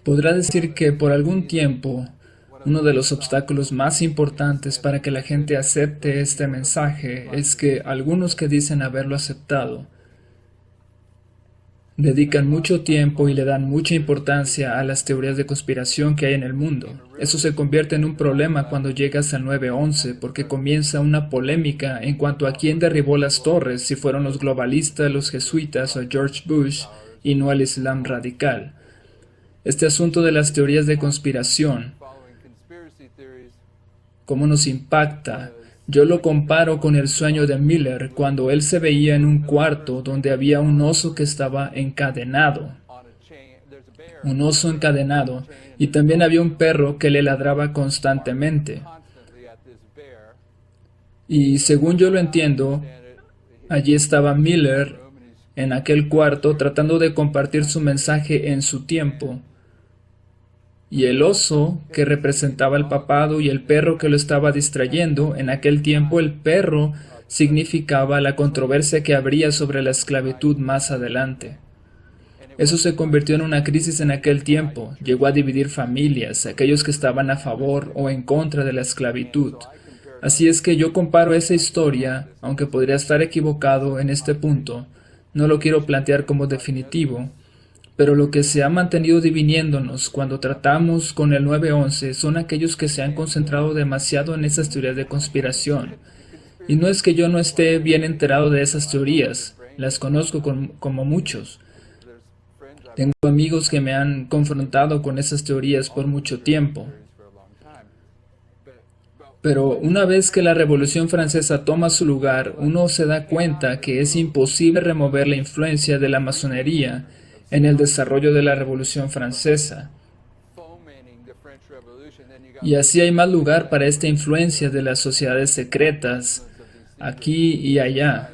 Podrá decir que por algún tiempo uno de los obstáculos más importantes para que la gente acepte este mensaje es que algunos que dicen haberlo aceptado dedican mucho tiempo y le dan mucha importancia a las teorías de conspiración que hay en el mundo. Eso se convierte en un problema cuando llegas al 9/11 porque comienza una polémica en cuanto a quién derribó las torres, si fueron los globalistas, los jesuitas o George Bush y no el Islam radical. Este asunto de las teorías de conspiración, cómo nos impacta. Yo lo comparo con el sueño de Miller cuando él se veía en un cuarto donde había un oso que estaba encadenado. Un oso encadenado. Y también había un perro que le ladraba constantemente. Y según yo lo entiendo, allí estaba Miller en aquel cuarto tratando de compartir su mensaje en su tiempo. Y el oso, que representaba el papado, y el perro que lo estaba distrayendo, en aquel tiempo el perro significaba la controversia que habría sobre la esclavitud más adelante. Eso se convirtió en una crisis en aquel tiempo, llegó a dividir familias, aquellos que estaban a favor o en contra de la esclavitud. Así es que yo comparo esa historia, aunque podría estar equivocado en este punto, no lo quiero plantear como definitivo, pero lo que se ha mantenido dividiéndonos cuando tratamos con el 9/11 son aquellos que se han concentrado demasiado en esas teorías de conspiración. Y no es que yo no esté bien enterado de esas teorías, las conozco como muchos. Tengo amigos que me han confrontado con esas teorías por mucho tiempo. Pero una vez que la Revolución Francesa toma su lugar, uno se da cuenta que es imposible remover la influencia de la masonería en el desarrollo de la Revolución Francesa. Y así hay más lugar para esta influencia de las sociedades secretas, aquí y allá.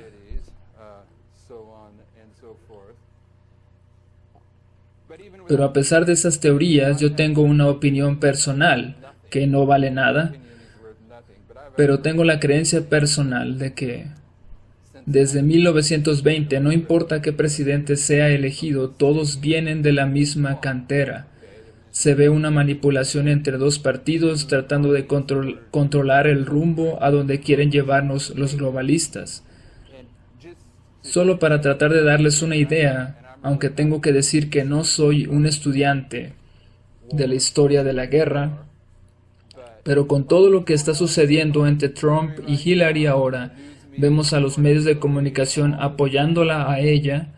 Pero a pesar de esas teorías, yo tengo una opinión personal, que no vale nada, pero tengo la creencia personal de que desde 1920, no importa qué presidente sea elegido, todos vienen de la misma cantera. Se ve una manipulación entre dos partidos tratando de controlar el rumbo a donde quieren llevarnos los globalistas. Solo para tratar de darles una idea, aunque tengo que decir que no soy un estudiante de la historia de la guerra, pero con todo lo que está sucediendo entre Trump y Hillary ahora, vemos a los medios de comunicación apoyándola a ella.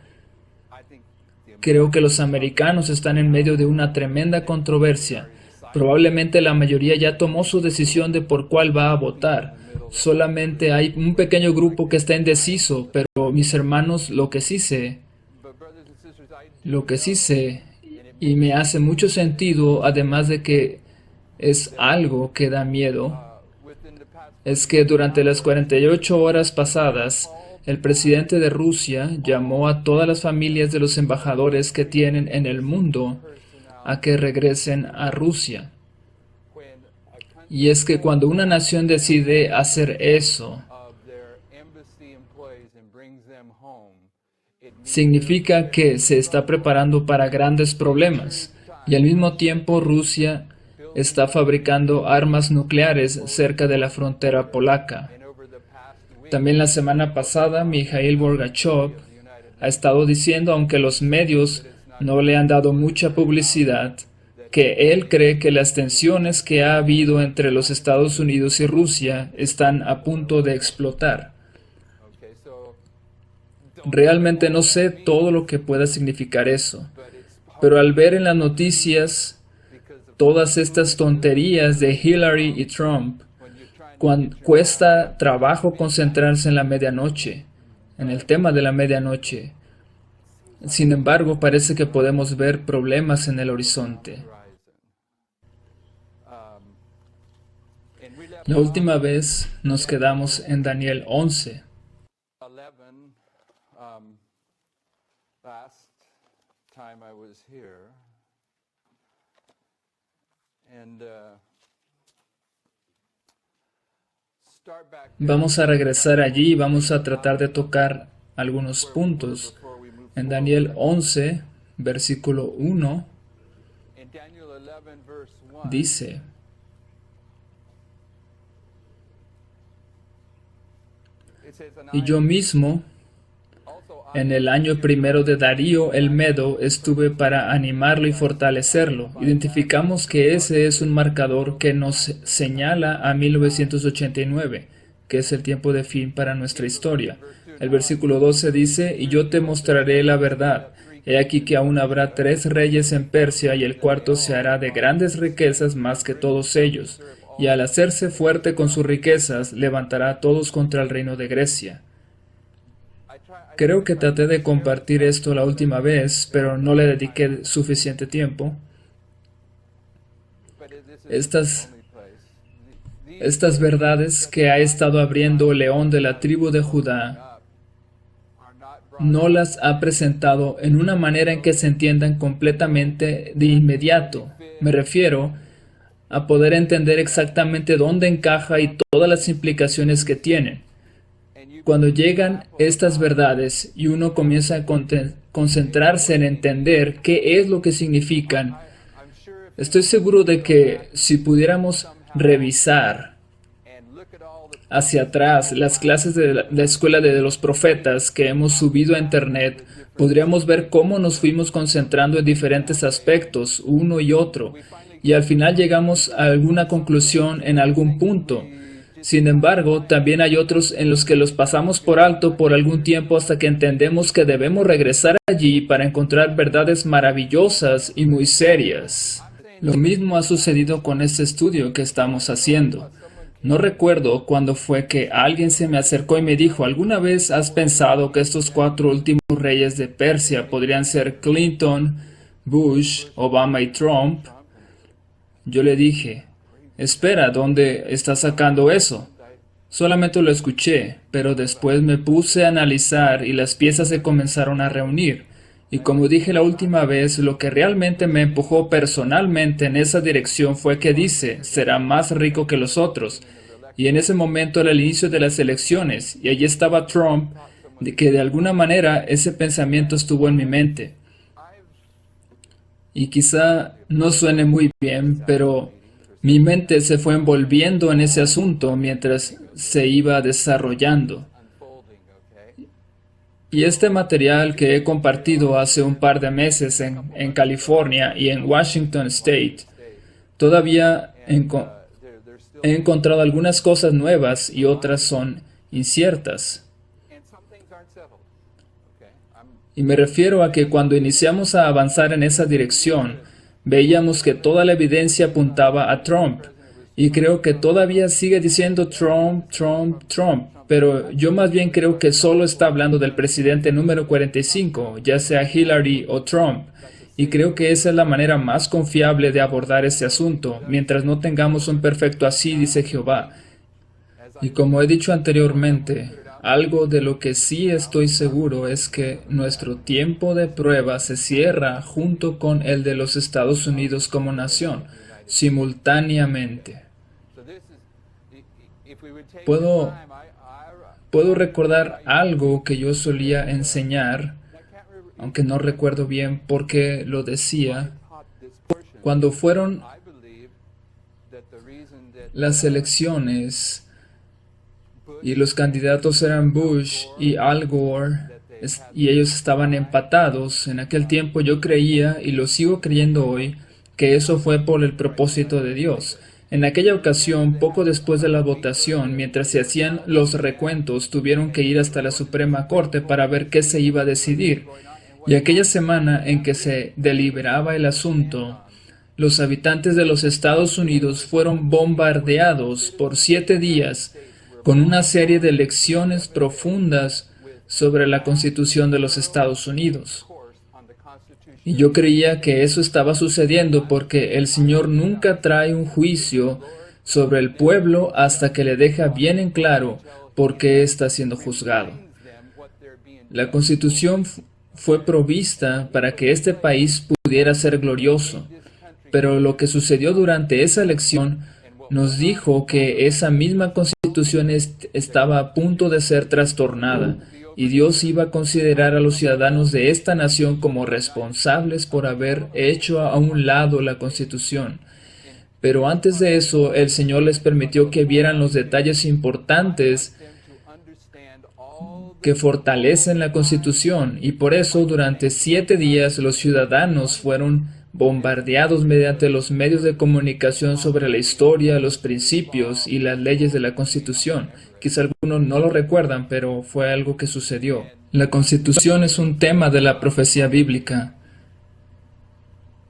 Creo que los americanos están en medio de una tremenda controversia. Probablemente la mayoría ya tomó su decisión de por cuál va a votar. Solamente hay un pequeño grupo que está indeciso, pero mis hermanos, lo que sí sé, y me hace mucho sentido, además de que es algo que da miedo, es que durante las 48 horas pasadas, el presidente de Rusia llamó a todas las familias de los embajadores que tienen en el mundo a que regresen a Rusia. Y es que cuando una nación decide hacer eso, significa que se está preparando para grandes problemas. Y al mismo tiempo Rusia está fabricando armas nucleares cerca de la frontera polaca. También la semana pasada, Mikhail Gorbachev ha estado diciendo, aunque los medios no le han dado mucha publicidad, que él cree que las tensiones que ha habido entre los Estados Unidos y Rusia están a punto de explotar. Realmente no sé todo lo que pueda significar eso, pero al ver en las noticias todas estas tonterías de Hillary y Trump, cuesta trabajo concentrarse en la medianoche, en el tema de la medianoche. Sin embargo, parece que podemos ver problemas en el horizonte. La última vez nos quedamos en Daniel 11. Vamos a regresar allí y vamos a tratar de tocar algunos puntos. En Daniel 11, versículo 1, dice: y yo mismo, en el año primero de Darío el Medo, estuve para animarlo y fortalecerlo. Identificamos que ese es un marcador que nos señala a 1989, que es el tiempo de fin para nuestra historia. El versículo 12 dice: y yo te mostraré la verdad. He aquí que aún habrá 3 reyes en Persia, y el cuarto se hará de grandes riquezas más que todos ellos. Y al hacerse fuerte con sus riquezas, levantará a todos contra el reino de Grecia. Creo que traté de compartir esto la última vez, pero no le dediqué suficiente tiempo. Estas verdades que ha estado abriendo el león de la tribu de Judá no las ha presentado en una manera en que se entiendan completamente de inmediato. Me refiero a poder entender exactamente dónde encaja y todas las implicaciones que tienen. Cuando llegan estas verdades y uno comienza a concentrarse en entender qué es lo que significan, estoy seguro de que si pudiéramos revisar hacia atrás las clases de la escuela de los profetas que hemos subido a internet, podríamos ver cómo nos fuimos concentrando en diferentes aspectos, uno y otro, y al final llegamos a alguna conclusión en algún punto. Sin embargo, también hay otros en los que los pasamos por alto por algún tiempo hasta que entendemos que debemos regresar allí para encontrar verdades maravillosas y muy serias. Lo mismo ha sucedido con este estudio que estamos haciendo. No recuerdo cuándo fue que alguien se me acercó y me dijo: ¿alguna vez has pensado que estos 4 últimos reyes de Persia podrían ser Clinton, Bush, Obama y Trump? Yo le dije: espera, ¿dónde estás sacando eso? Solamente lo escuché, pero después me puse a analizar y las piezas se comenzaron a reunir. Y como dije la última vez, lo que realmente me empujó personalmente en esa dirección fue que dice: será más rico que los otros. Y en ese momento era el inicio de las elecciones, y allí estaba Trump, que de alguna manera ese pensamiento estuvo en mi mente. Y quizá no suene muy bien, pero mi mente se fue envolviendo en ese asunto mientras se iba desarrollando. Y este material que he compartido hace un par de meses en California y en Washington State, todavía he encontrado algunas cosas nuevas y otras son inciertas. Y me refiero a que cuando iniciamos a avanzar en esa dirección, veíamos que toda la evidencia apuntaba a Trump. Y creo que todavía sigue diciendo Trump, Trump, Trump. Pero yo más bien creo que solo está hablando del presidente número 45, ya sea Hillary o Trump. Y creo que esa es la manera más confiable de abordar ese asunto, mientras no tengamos un perfecto así, dice Jehová. Y como he dicho anteriormente, algo de lo que sí estoy seguro es que nuestro tiempo de prueba se cierra junto con el de los Estados Unidos como nación, simultáneamente. Puedo recordar algo que yo solía enseñar, aunque no recuerdo bien por qué lo decía. Cuando fueron las elecciones y los candidatos eran Bush y Al Gore, y ellos estaban empatados, en aquel tiempo yo creía, y lo sigo creyendo hoy, que eso fue por el propósito de Dios. En aquella ocasión, poco después de la votación, mientras se hacían los recuentos, tuvieron que ir hasta la Suprema Corte para ver qué se iba a decidir. Y aquella semana en que se deliberaba el asunto, los habitantes de los Estados Unidos fueron bombardeados por 7 días con una serie de lecciones profundas sobre la Constitución de los Estados Unidos. Y yo creía que eso estaba sucediendo porque el Señor nunca trae un juicio sobre el pueblo hasta que le deja bien en claro por qué está siendo juzgado. La Constitución fue provista para que este país pudiera ser glorioso, pero lo que sucedió durante esa elección nos dijo que esa misma Constitución estaba a punto de ser trastornada. y Dios iba a considerar a los ciudadanos de esta nación como responsables por haber hecho a un lado la Constitución. Pero antes de eso, el Señor les permitió que vieran los detalles importantes que fortalecen la Constitución, y por eso durante 7 días los ciudadanos fueron bombardeados mediante los medios de comunicación sobre la historia, los principios y las leyes de la Constitución. Quizá algunos no lo recuerdan, pero fue algo que sucedió. La Constitución es un tema de la profecía bíblica.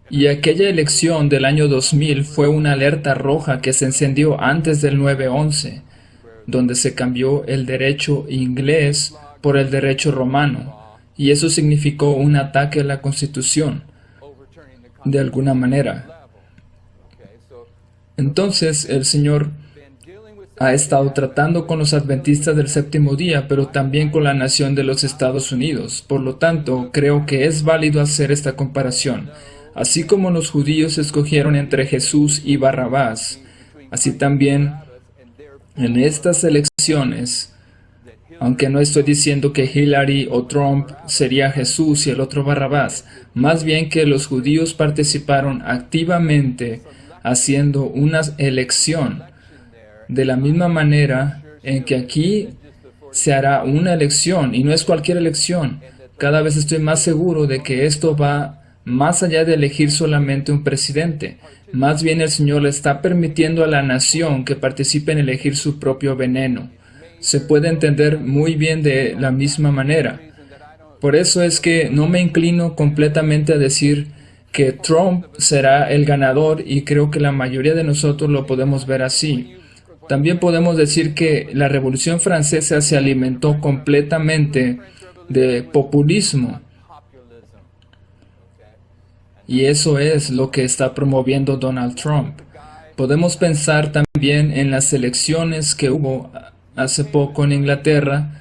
Y aquella elección del año 2000 fue una alerta roja que se encendió antes del 9/11, donde se cambió el derecho inglés por el derecho romano, y eso significó un ataque a la Constitución, de alguna manera. Entonces, el Señor ha estado tratando con los adventistas del séptimo día, pero también con la nación de los Estados Unidos. Por lo tanto, creo que es válido hacer esta comparación. Así como los judíos escogieron entre Jesús y Barrabás, así también en estas elecciones, aunque no estoy diciendo que Hillary o Trump sería Jesús y el otro Barrabás, más bien que los judíos participaron activamente haciendo una elección, de la misma manera en que aquí se hará una elección, y no es cualquier elección. Cada vez estoy más seguro de que esto va más allá de elegir solamente un presidente. Más bien el Señor le está permitiendo a la nación que participe en elegir su propio veneno. Se puede entender muy bien de la misma manera. Por eso es que no me inclino completamente a decir que Trump será el ganador, y creo que la mayoría de nosotros lo podemos ver así. También podemos decir que la Revolución Francesa se alimentó completamente de populismo. Y eso es lo que está promoviendo Donald Trump. Podemos pensar también en las elecciones que hubo hace poco en Inglaterra.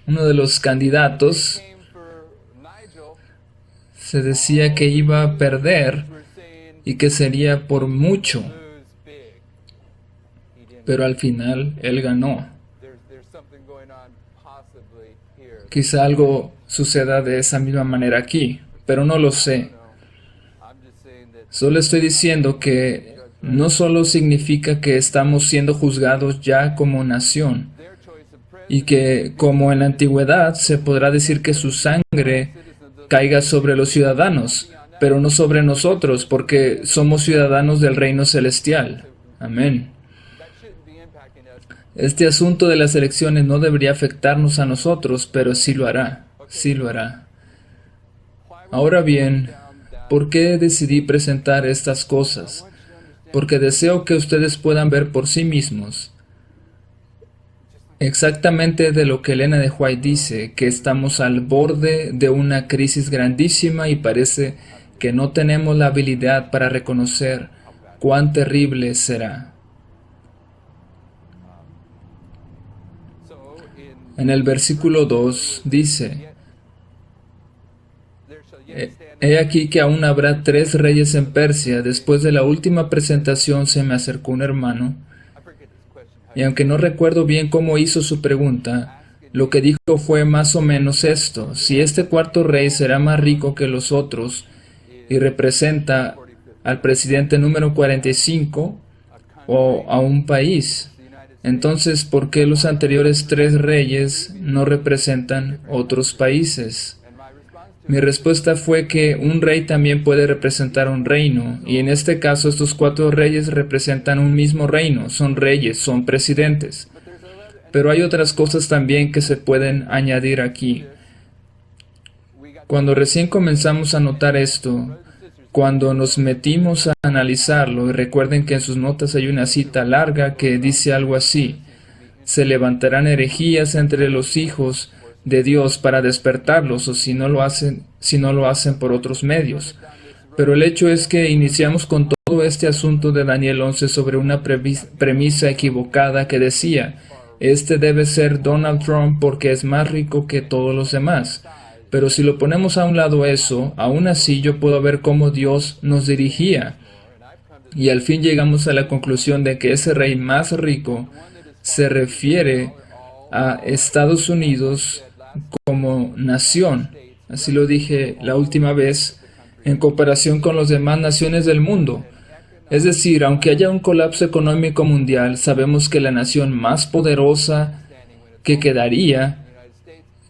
Uno de los candidatos se decía que iba a perder y que sería por mucho. Pero al final él ganó. Quizá algo suceda de esa misma manera aquí, pero no lo sé. Solo estoy diciendo que no solo significa que estamos siendo juzgados ya como nación, y que, como en la antigüedad, se podrá decir que su sangre caiga sobre los ciudadanos, pero no sobre nosotros, porque somos ciudadanos del reino celestial. Amén. Este asunto de las elecciones no debería afectarnos a nosotros, pero sí lo hará. Sí lo hará. Ahora bien, ¿por qué decidí presentar estas cosas? Porque deseo que ustedes puedan ver por sí mismos exactamente de lo que Elena de White dice, que estamos al borde de una crisis grandísima y parece que no tenemos la habilidad para reconocer cuán terrible será. En el versículo 2 dice: He aquí que aún habrá 3 reyes en Persia. Después de la última presentación se me acercó un hermano, y aunque no recuerdo bien cómo hizo su pregunta, lo que dijo fue más o menos esto: si este cuarto rey será más rico que los otros y representa al presidente número 45 o a un país, entonces ¿por qué los anteriores 3 reyes no representan otros países? Mi respuesta fue que un rey también puede representar un reino, y en este caso estos 4 reyes representan un mismo reino, son reyes, son presidentes. Pero hay otras cosas también que se pueden añadir aquí. Cuando recién comenzamos a notar esto, cuando nos metimos a analizarlo, y recuerden que en sus notas hay una cita larga que dice algo así: se levantarán herejías entre los hijos de Dios para despertarlos, o si no lo hacen por otros medios. Pero el hecho es que iniciamos con todo este asunto de Daniel 11 sobre una premisa equivocada que decía: este debe ser Donald Trump porque es más rico que todos los demás. Pero si lo ponemos a un lado eso, aún así yo puedo ver cómo Dios nos dirigía. Y al fin llegamos a la conclusión de que ese rey más rico se refiere a Estados Unidos como nación. Así lo dije la última vez, en comparación con las demás naciones del mundo. Es decir, aunque haya un colapso económico mundial, sabemos que la nación más poderosa que quedaría,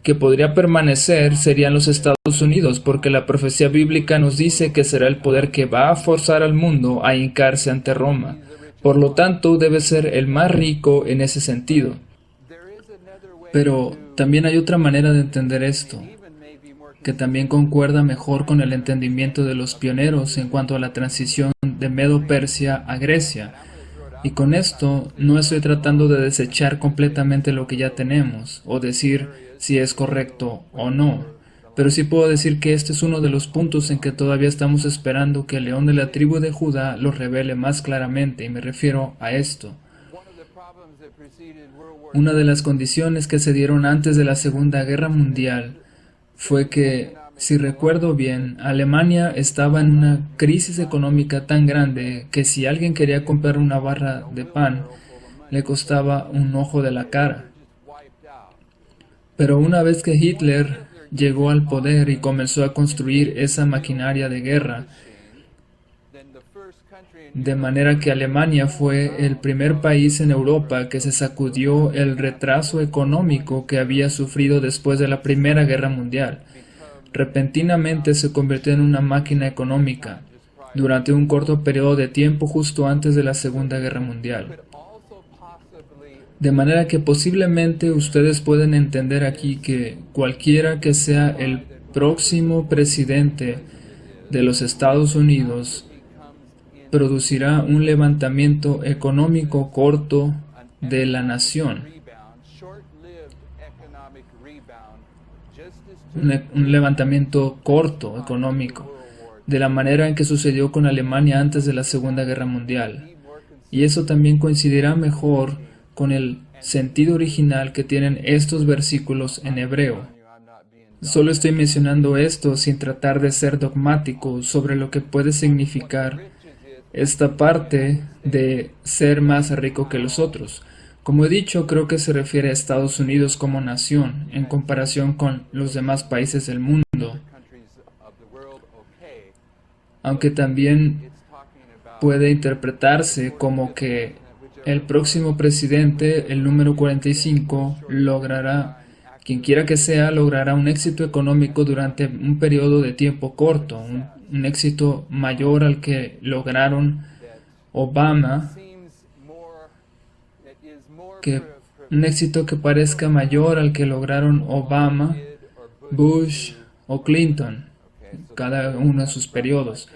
que podría permanecer, serían los Estados Unidos, porque la profecía bíblica nos dice que será el poder que va a forzar al mundo a hincarse ante Roma. Por lo tanto, debe ser el más rico en ese sentido. Pero también hay otra manera de entender esto, que también concuerda mejor con el entendimiento de los pioneros en cuanto a la transición de Medo-Persia a Grecia. Y con esto no estoy tratando de desechar completamente lo que ya tenemos, o decir si es correcto o no. Pero sí puedo decir que este es uno de los puntos en que todavía estamos esperando que el león de la tribu de Judá lo revele más claramente, y me refiero a esto. Una de las condiciones que se dieron antes de la Segunda Guerra Mundial fue que, si recuerdo bien, Alemania estaba en una crisis económica tan grande que si alguien quería comprar una barra de pan, le costaba un ojo de la cara. Pero una vez que Hitler llegó al poder y comenzó a construir esa maquinaria de guerra, de manera que Alemania fue el primer país en Europa que se sacudió el retraso económico que había sufrido después de la Primera Guerra Mundial. Repentinamente se convirtió en una máquina económica durante un corto periodo de tiempo justo antes de la Segunda Guerra Mundial. De manera que posiblemente ustedes pueden entender aquí que cualquiera que sea el próximo presidente de los Estados Unidos producirá un levantamiento económico corto de la nación. Un levantamiento corto económico, de la manera en que sucedió con Alemania antes de la Segunda Guerra Mundial. Y eso también coincidirá mejor con el sentido original que tienen estos versículos en hebreo. Solo estoy mencionando esto sin tratar de ser dogmático sobre lo que puede significar esta parte de ser más rico que los otros. Como he dicho, creo que se refiere a Estados Unidos como nación en comparación con los demás países del mundo. Aunque también puede interpretarse como que el próximo presidente, el número 45, logrará, quien quiera que sea, logrará un éxito económico durante un periodo de tiempo corto, un éxito mayor al que lograron Obama, un éxito que parezca mayor al que lograron Obama, Bush o Clinton, cada uno de sus periodos.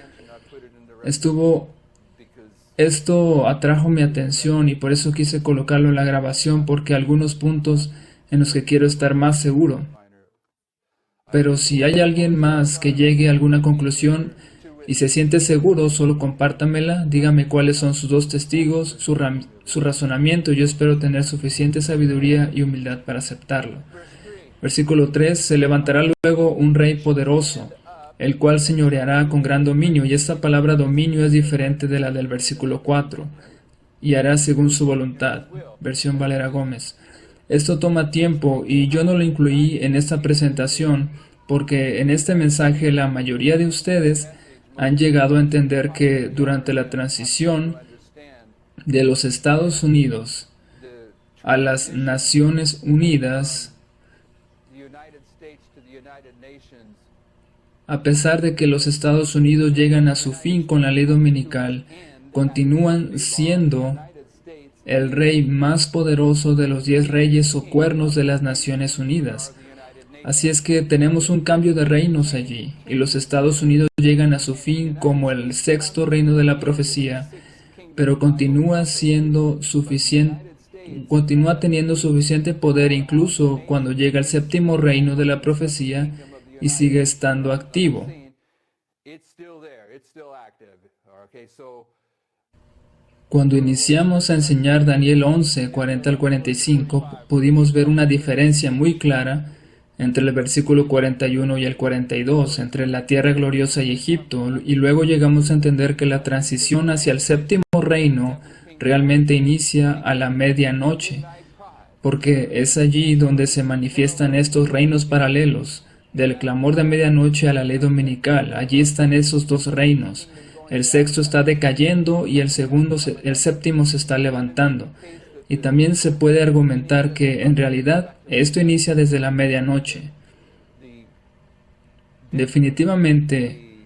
Esto atrajo mi atención y por eso quise colocarlo en la grabación, porque hay algunos puntos en los que quiero estar más seguro. Pero si hay alguien más que llegue a alguna conclusión y se siente seguro, solo compártamela, dígame cuáles son sus dos testigos, su razonamiento, y yo espero tener suficiente sabiduría y humildad para aceptarlo. Versículo 3, se levantará luego un rey poderoso, el cual señoreará con gran dominio, y esta palabra dominio es diferente de la del versículo 4, y hará según su voluntad, versión Valera Gómez. Esto toma tiempo y yo no lo incluí en esta presentación porque en este mensaje la mayoría de ustedes han llegado a entender que durante la transición de los Estados Unidos a las Naciones Unidas, a pesar de que los Estados Unidos llegan a su fin con la ley dominical, continúan siendo el rey más poderoso de los 10 reyes o cuernos de las Naciones Unidas. Así es que tenemos un cambio de reinos allí, y los Estados Unidos llegan a su fin como el sexto reino de la profecía, pero continúa teniendo suficiente poder incluso cuando llega el séptimo reino de la profecía y sigue estando activo. Cuando iniciamos a enseñar Daniel 11, 40 al 45, pudimos ver una diferencia muy clara entre el versículo 41 y el 42, entre la tierra gloriosa y Egipto, y luego llegamos a entender que la transición hacia el séptimo reino realmente inicia a la medianoche, porque es allí donde se manifiestan estos reinos paralelos, del clamor de medianoche a la ley dominical. Allí están esos dos reinos. El sexto está decayendo y el séptimo se está levantando. Y también se puede argumentar que, en realidad, esto inicia desde la medianoche. Definitivamente,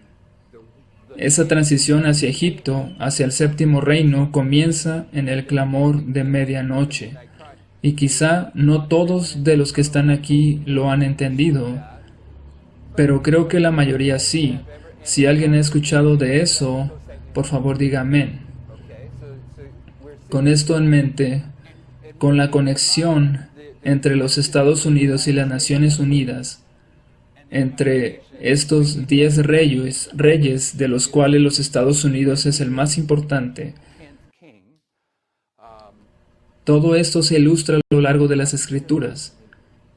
esa transición hacia Egipto, hacia el séptimo reino, comienza en el clamor de medianoche. Y quizá no todos de los que están aquí lo han entendido, pero creo que la mayoría sí. Si alguien ha escuchado de eso, por favor diga amén. Con esto en mente, con la conexión entre los Estados Unidos y las Naciones Unidas, entre estos 10 reyes de los cuales los Estados Unidos es el más importante, todo esto se ilustra a lo largo de las Escrituras.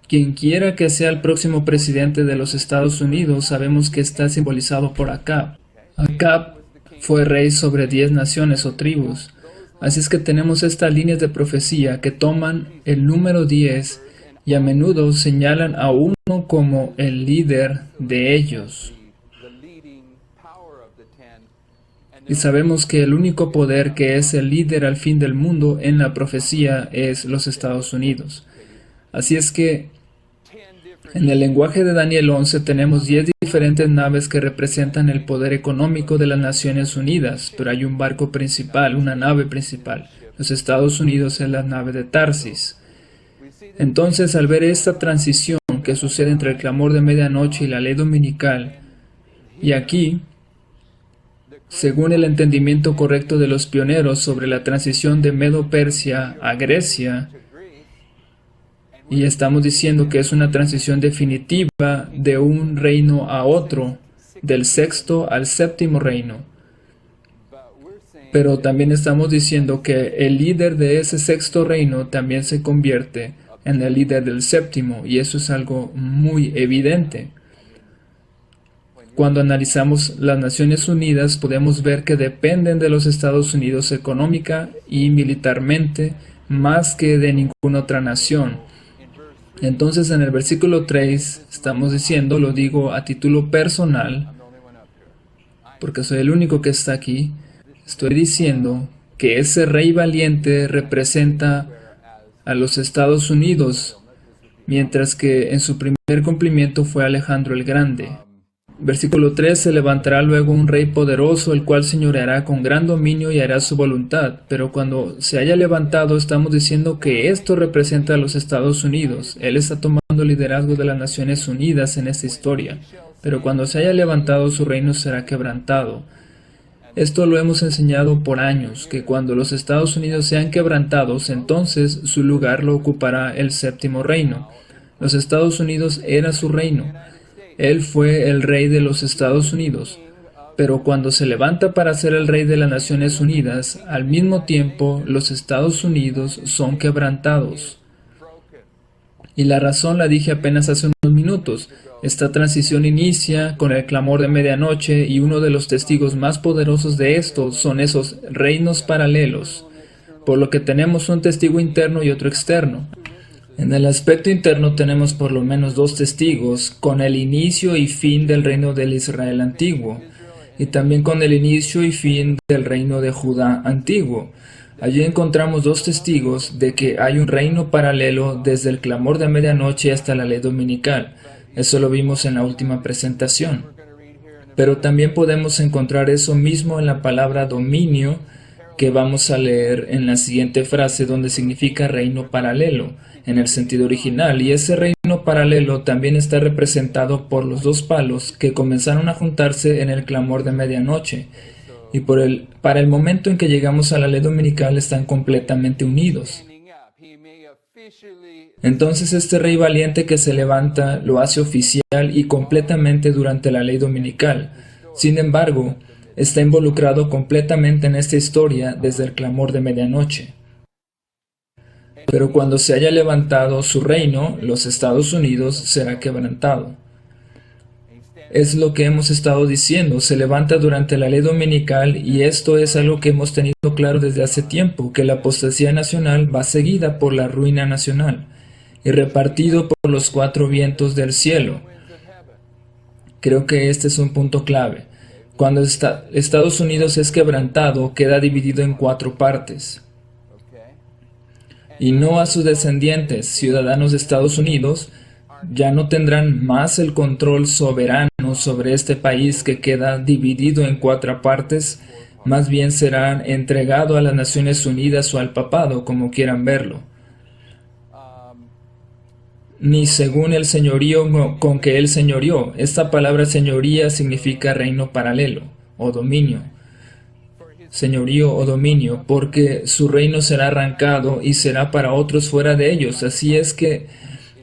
Quien quiera que sea el próximo presidente de los Estados Unidos, sabemos que está simbolizado por Acab. Acab fue rey sobre 10 naciones o tribus. Así es que tenemos estas líneas de profecía que toman el número 10 y a menudo señalan a uno como el líder de ellos. Y sabemos que el único poder que es el líder al fin del mundo en la profecía es los Estados Unidos. Así es que en el lenguaje de Daniel 11 tenemos 10 diferentes naves que representan el poder económico de las Naciones Unidas, pero hay un barco principal, una nave principal. Los Estados Unidos es la nave de Tarsis. Entonces, al ver esta transición que sucede entre el clamor de medianoche y la ley dominical, y aquí, según el entendimiento correcto de los pioneros sobre la transición de Medo-Persia a Grecia, y estamos diciendo que es una transición definitiva de un reino a otro, del sexto al séptimo reino. Pero también estamos diciendo que el líder de ese sexto reino también se convierte en el líder del séptimo, y eso es algo muy evidente. Cuando analizamos las Naciones Unidas, podemos ver que dependen de los Estados Unidos económica y militarmente más que de ninguna otra nación. Entonces, en el versículo 3 estamos diciendo, lo digo a título personal, porque soy el único que está aquí, estoy diciendo que ese rey valiente representa a los Estados Unidos, mientras que en su primer cumplimiento fue Alejandro el Grande. Versículo 3, se levantará luego un rey poderoso, el cual señoreará con gran dominio y hará su voluntad. Pero cuando se haya levantado, estamos diciendo que esto representa a los Estados Unidos. Él está tomando el liderazgo de las Naciones Unidas en esta historia. Pero cuando se haya levantado, su reino será quebrantado. Esto lo hemos enseñado por años, que cuando los Estados Unidos sean quebrantados, entonces su lugar lo ocupará el séptimo reino. Los Estados Unidos era su reino. Él fue el rey de los Estados Unidos, pero cuando se levanta para ser el rey de las Naciones Unidas, al mismo tiempo los Estados Unidos son quebrantados. Y la razón la dije apenas hace unos minutos. Esta transición inicia con el clamor de medianoche y uno de los testigos más poderosos de esto son esos reinos paralelos, por lo que tenemos un testigo interno y otro externo. En el aspecto interno tenemos por lo menos 2 testigos con el inicio y fin del reino del Israel antiguo y también con el inicio y fin del reino de Judá antiguo. Allí encontramos 2 testigos de que hay un reino paralelo desde el clamor de medianoche hasta la ley dominical. Eso lo vimos en la última presentación. Pero también podemos encontrar eso mismo en la palabra dominio que vamos a leer en la siguiente frase, donde significa reino paralelo en el sentido original, y ese reino paralelo también está representado por los 2 palos que comenzaron a juntarse en el clamor de medianoche, y para el momento en que llegamos a la ley dominical están completamente unidos. Entonces este rey valiente que se levanta lo hace oficial y completamente durante la ley dominical. Sin embargo, está involucrado completamente en esta historia desde el clamor de medianoche. Pero cuando se haya levantado su reino, los Estados Unidos será quebrantado. Es lo que hemos estado diciendo, se levanta durante la ley dominical y esto es algo que hemos tenido claro desde hace tiempo, que la apostasía nacional va seguida por la ruina nacional y repartido por los cuatro vientos del cielo. Creo que este es un punto clave. Cuando Estados Unidos es quebrantado, queda dividido en cuatro partes. Y no a sus descendientes, ciudadanos de Estados Unidos, ya no tendrán más el control soberano sobre este país que queda dividido en cuatro partes, más bien serán entregado a las Naciones Unidas o al papado, como quieran verlo. Ni según el señorío con que él señoreó. Esta palabra señoría significa reino paralelo o dominio. Señorío o dominio, porque su reino será arrancado y será para otros fuera de ellos. Así es que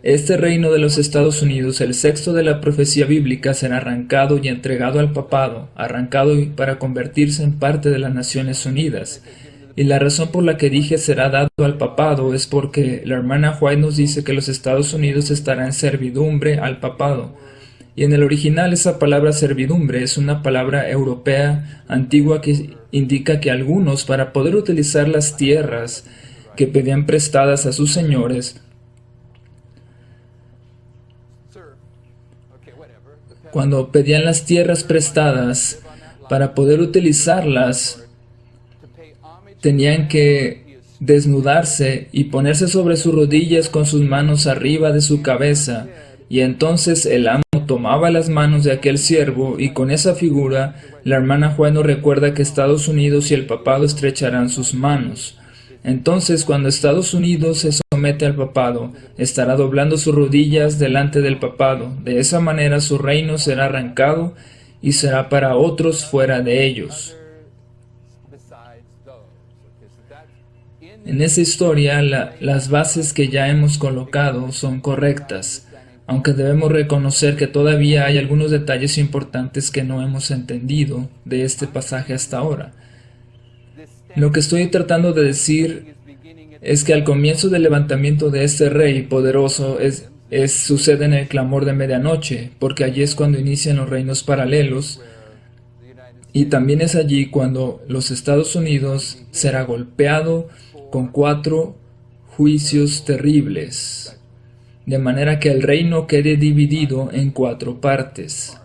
este reino de los Estados Unidos, el sexto de la profecía bíblica, será arrancado y entregado al papado, arrancado para convertirse en parte de las Naciones Unidas. Y la razón por la que dije será dado al papado es porque la hermana White nos dice que los Estados Unidos estarán en servidumbre al papado. Y en el original esa palabra servidumbre es una palabra europea antigua que indica que algunos, para poder utilizar las tierras que pedían prestadas a sus señores, cuando pedían las tierras prestadas, para poder utilizarlas, tenían que desnudarse y ponerse sobre sus rodillas con sus manos arriba de su cabeza, y entonces el amo tomaba las manos de aquel siervo y con esa figura la hermana Juan nos recuerda que Estados Unidos y el papado estrecharán sus manos. Entonces cuando Estados Unidos se somete al papado, estará doblando sus rodillas delante del papado. De esa manera su reino será arrancado y será para otros fuera de ellos. En esa historia, las bases que ya hemos colocado son correctas, aunque debemos reconocer que todavía hay algunos detalles importantes que no hemos entendido de este pasaje hasta ahora. Lo que estoy tratando de decir es que al comienzo del levantamiento de este rey poderoso sucede en el clamor de medianoche, porque allí es cuando inician los reinos paralelos, y también es allí cuando los Estados Unidos será golpeado con 4 juicios terribles, de manera que el reino quede dividido en 4 partes.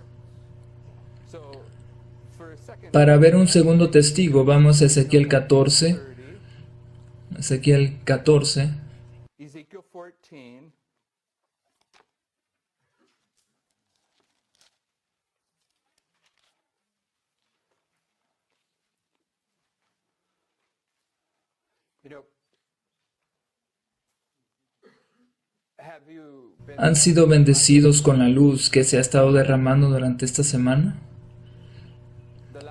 Para ver un segundo testigo, vamos a Ezequiel 14. Ezequiel 14. ¿Han sido bendecidos con la luz que se ha estado derramando durante esta semana?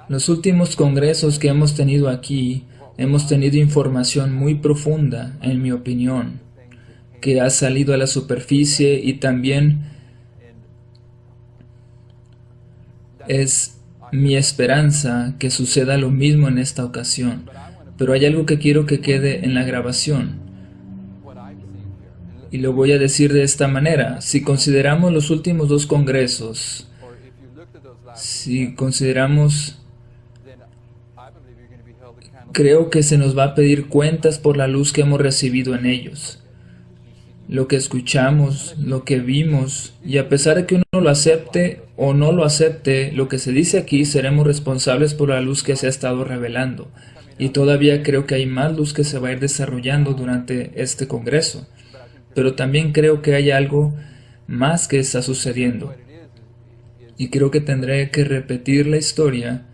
Los últimos congresos que hemos tenido aquí, hemos tenido información muy profunda, en mi opinión, que ha salido a la superficie y también es mi esperanza que suceda lo mismo en esta ocasión. Pero hay algo que quiero que quede en la grabación. Y lo voy a decir de esta manera. Si consideramos los últimos 2 congresos, si consideramos, creo que se nos va a pedir cuentas por la luz que hemos recibido en ellos. Lo que escuchamos, lo que vimos, y a pesar de que uno lo acepte o no lo acepte, lo que se dice aquí, seremos responsables por la luz que se ha estado revelando. Y todavía creo que hay más luz que se va a ir desarrollando durante este congreso. Pero también creo que hay algo más que está sucediendo. Y creo que tendré que repetir la historia.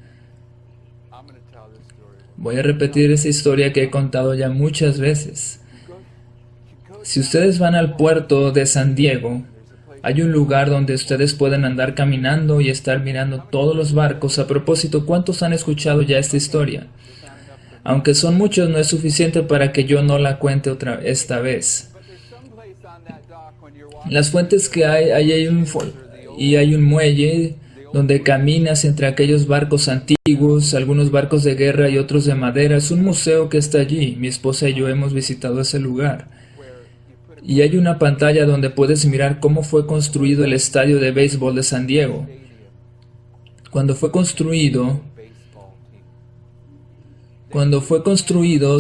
Voy a repetir esa historia que he contado ya muchas veces. Si ustedes van al puerto de San Diego, hay un lugar donde ustedes pueden andar caminando y estar mirando todos los barcos. A propósito, ¿cuántos han escuchado ya esta historia? Aunque son muchos, no es suficiente para que yo no la cuente esta vez. Las fuentes que hay un muelle donde caminas entre aquellos barcos antiguos, algunos barcos de guerra y otros de madera. Es un museo que está allí. Mi esposa y yo hemos visitado ese lugar. Y hay una pantalla donde puedes mirar cómo fue construido el estadio de béisbol de San Diego. Cuando fue construido,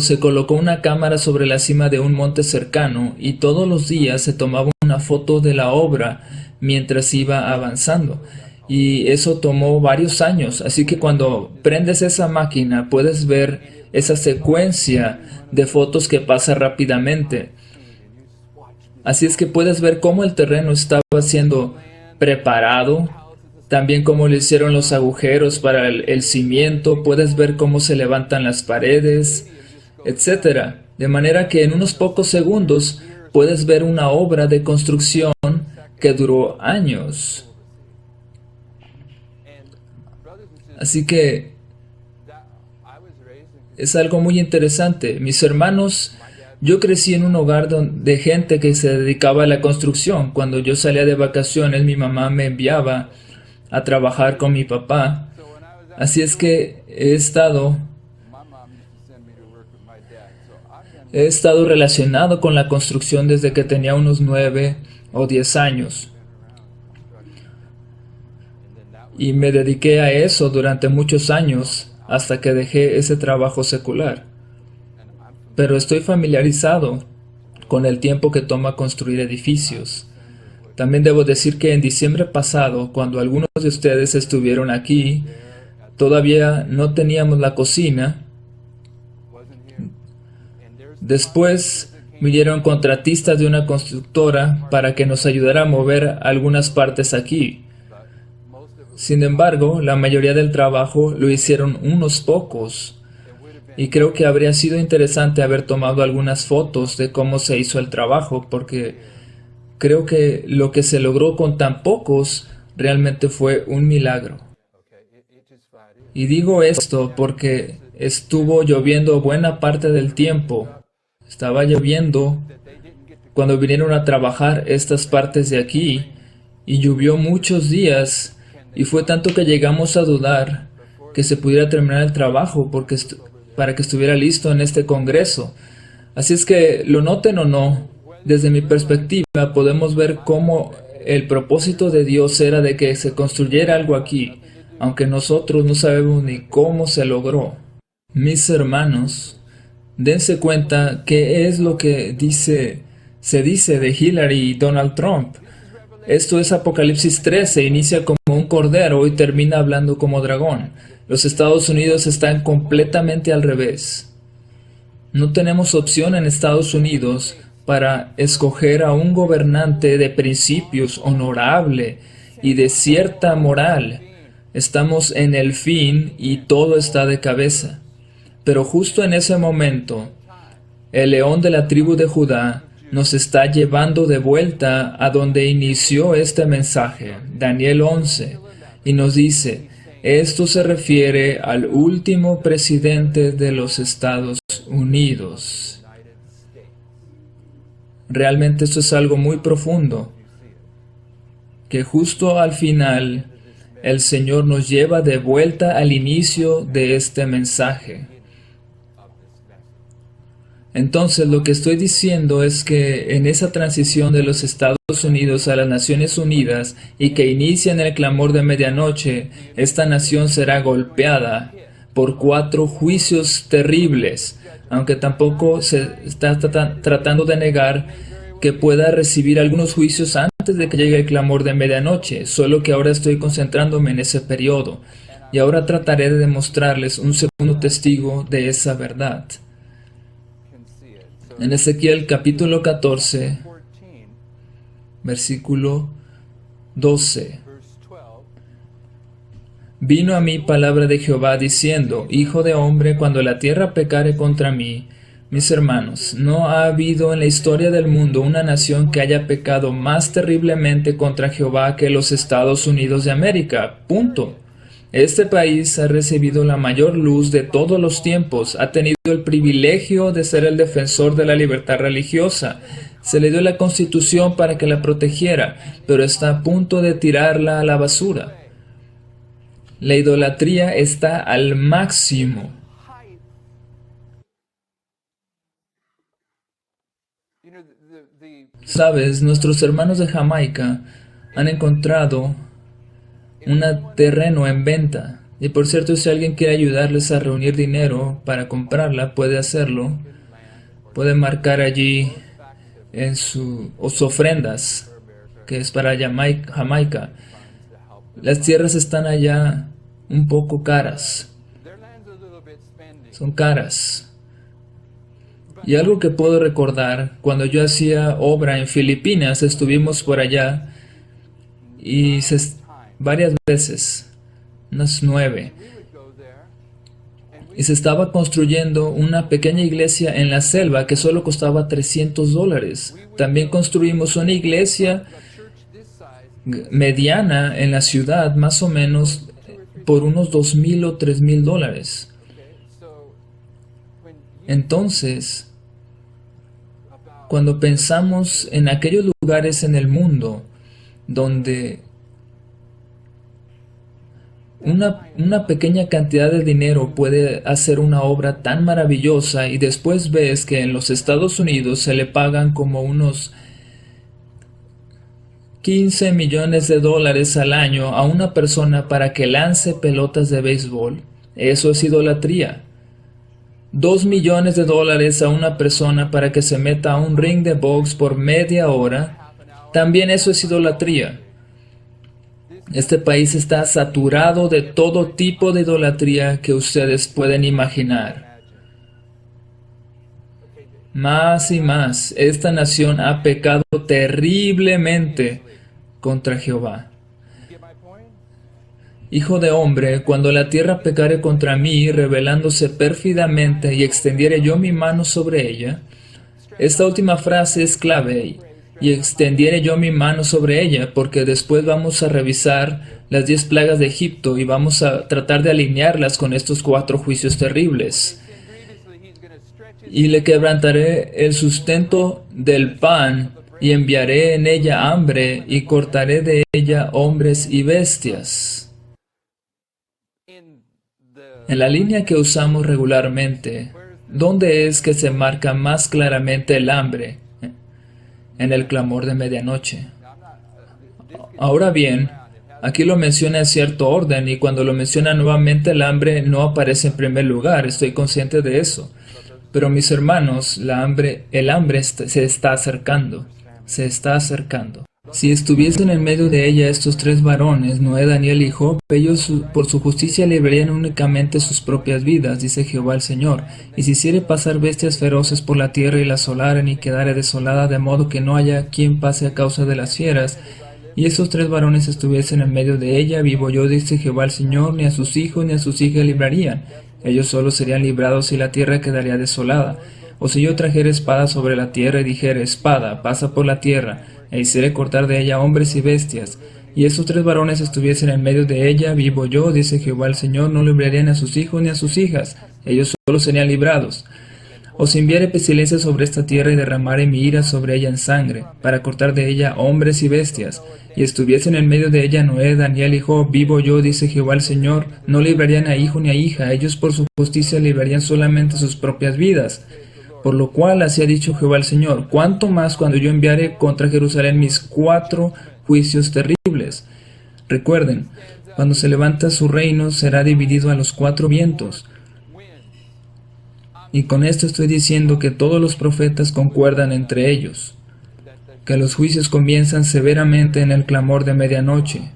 se colocó una cámara sobre la cima de un monte cercano y todos los días se tomaba una foto de la obra mientras iba avanzando. Y eso tomó varios años, así que cuando prendes esa máquina puedes ver esa secuencia de fotos que pasa rápidamente. Así es que puedes ver cómo el terreno estaba siendo preparado, también cómo le hicieron los agujeros para el cimiento, puedes ver cómo se levantan las paredes, etcétera. De manera que en unos pocos segundos puedes ver una obra de construcción que duró años. Así que es algo muy interesante. Mis hermanos, yo crecí en un hogar de gente que se dedicaba a la construcción. Cuando yo salía de vacaciones, mi mamá me enviaba a trabajar con mi papá. Así es que he estado relacionado con la construcción desde que tenía unos 9 o 10 años. Y me dediqué a eso durante muchos años hasta que dejé ese trabajo secular. Pero estoy familiarizado con el tiempo que toma construir edificios. También debo decir que en diciembre pasado, cuando algunos de ustedes estuvieron aquí, todavía no teníamos la cocina. Después vinieron contratistas de una constructora para que nos ayudara a mover algunas partes aquí. Sin embargo, la mayoría del trabajo lo hicieron unos pocos. Y creo que habría sido interesante haber tomado algunas fotos de cómo se hizo el trabajo, porque creo que lo que se logró con tan pocos realmente fue un milagro. Y digo esto porque estuvo lloviendo buena parte del tiempo. Estaba lloviendo cuando vinieron a trabajar estas partes de aquí, y llovió muchos días, y fue tanto que llegamos a dudar que se pudiera terminar el trabajo para que estuviera listo en este congreso. Así es que, lo noten o no, desde mi perspectiva podemos ver cómo el propósito de Dios era de que se construyera algo aquí, aunque nosotros no sabemos ni cómo se logró. Mis hermanos, dense cuenta qué es lo que se dice de Hillary y Donald Trump. Esto es Apocalipsis 13, inicia como un cordero y termina hablando como dragón. Los Estados Unidos están completamente al revés. No tenemos opción en Estados Unidos para escoger a un gobernante de principios, honorable y de cierta moral. Estamos en el fin y todo está de cabeza. Pero justo en ese momento, el león de la tribu de Judá nos está llevando de vuelta a donde inició este mensaje, Daniel 11, y nos dice, esto se refiere al último presidente de los Estados Unidos. Realmente esto es algo muy profundo, que justo al final el Señor nos lleva de vuelta al inicio de este mensaje. Entonces, lo que estoy diciendo es que en esa transición de los Estados Unidos a las Naciones Unidas y que inicia en el clamor de medianoche, esta nación será golpeada por 4 juicios terribles, aunque tampoco se está tratando de negar que pueda recibir algunos juicios antes de que llegue el clamor de medianoche, solo que ahora estoy concentrándome en ese periodo, y ahora trataré de demostrarles un segundo testigo de esa verdad. En Ezequiel capítulo 14, versículo 12. Vino a mí palabra de Jehová diciendo, Hijo de hombre, cuando la tierra pecare contra mí, mis hermanos, no ha habido en la historia del mundo una nación que haya pecado más terriblemente contra Jehová que los Estados Unidos de América. Punto. Este país ha recibido la mayor luz de todos los tiempos, ha tenido el privilegio de ser el defensor de la libertad religiosa. Se le dio la Constitución para que la protegiera, pero está a punto de tirarla a la basura. La idolatría está al máximo. Sabes, nuestros hermanos de Jamaica han encontrado un terreno en venta. Y por cierto, si alguien quiere ayudarles a reunir dinero para comprarla, puede hacerlo. Puede marcar allí en sus ofrendas, que es para Jamaica. Las tierras están allá un poco caras. Son caras. Y algo que puedo recordar, cuando yo hacía obra en Filipinas, estuvimos por allá y varias veces, unas 9. Y se estaba construyendo una pequeña iglesia en la selva que solo costaba $300. También construimos una iglesia mediana en la ciudad, más o menos por unos $2,000 o $3,000. Entonces, cuando pensamos en aquellos lugares en el mundo donde una pequeña cantidad de dinero puede hacer una obra tan maravillosa, y después ves que en los Estados Unidos se le pagan como unos $15 millones al año a una persona para que lance pelotas de béisbol, eso es idolatría. $2 millones a una persona para que se meta a un ring de box por media hora, también eso es idolatría. Este país está saturado de todo tipo de idolatría que ustedes pueden imaginar. Más y más, esta nación ha pecado terriblemente contra Jehová. Hijo de hombre, cuando la tierra pecare contra mí, rebelándose pérfidamente, y extendiere yo mi mano sobre ella. Esta última frase es clave, y extendiere yo mi mano sobre ella, porque después vamos a revisar las 10 plagas de Egipto y vamos a tratar de alinearlas con estos 4 juicios terribles. Y le quebrantaré el sustento del pan, y enviaré en ella hambre, y cortaré de ella hombres y bestias. En la línea que usamos regularmente, ¿dónde es que se marca más claramente el hambre? En el clamor de medianoche. Ahora bien, aquí lo menciona en cierto orden, y cuando lo menciona nuevamente el hambre no aparece en primer lugar, estoy consciente de eso. Pero mis hermanos, el hambre se está acercando, se está acercando. Si estuviesen en medio de ella estos 3 varones, Noé, Daniel y Job, ellos por su justicia librarían únicamente sus propias vidas, dice Jehová el Señor. Y si hiciere pasar bestias feroces por la tierra y la asolaren y quedare desolada, de modo que no haya quien pase a causa de las fieras, y estos 3 varones estuviesen en medio de ella, vivo yo, dice Jehová el Señor, ni a sus hijos ni a sus hijas librarían. Ellos solos serían librados y la tierra quedaría desolada. O si yo trajere espada sobre la tierra y dijere, espada, pasa por la tierra, e hiciere cortar de ella hombres y bestias, y estos 3 varones estuviesen en medio de ella, vivo yo, dice Jehová el Señor, no librarían a sus hijos ni a sus hijas, ellos solo serían librados. O si enviare pestilencia sobre esta tierra y derramare mi ira sobre ella en sangre, para cortar de ella hombres y bestias, y estuviesen en medio de ella Noé, Daniel y Job, vivo yo, dice Jehová el Señor, no librarían a hijo ni a hija, ellos por su justicia librarían solamente sus propias vidas. Por lo cual así ha dicho Jehová el Señor, cuánto más cuando yo enviare contra Jerusalén mis 4 juicios terribles. Recuerden, cuando se levanta su reino será dividido a los 4 vientos. Y con esto estoy diciendo que todos los profetas concuerdan entre ellos, que los juicios comienzan severamente en el clamor de medianoche.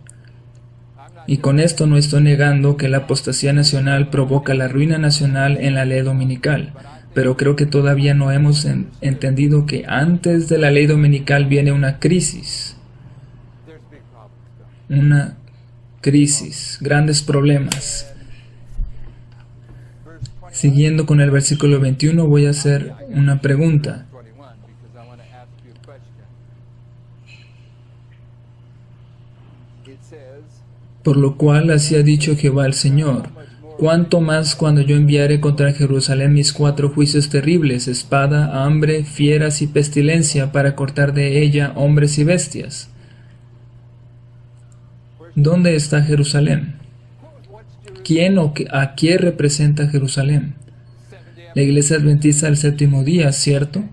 Y con esto no estoy negando que la apostasía nacional provoca la ruina nacional en la ley dominical. Pero creo que todavía no hemos entendido que antes de la ley dominical viene una crisis. Una crisis, grandes problemas. Siguiendo con el versículo 21, voy a hacer una pregunta. Por lo cual así ha dicho Jehová el Señor. Cuánto más cuando yo enviare contra Jerusalén mis 4 juicios terribles, espada, hambre, fieras y pestilencia, para cortar de ella hombres y bestias. ¿Dónde está Jerusalén? ¿Quién o a qué representa Jerusalén? La iglesia adventista del 7º día, ¿cierto?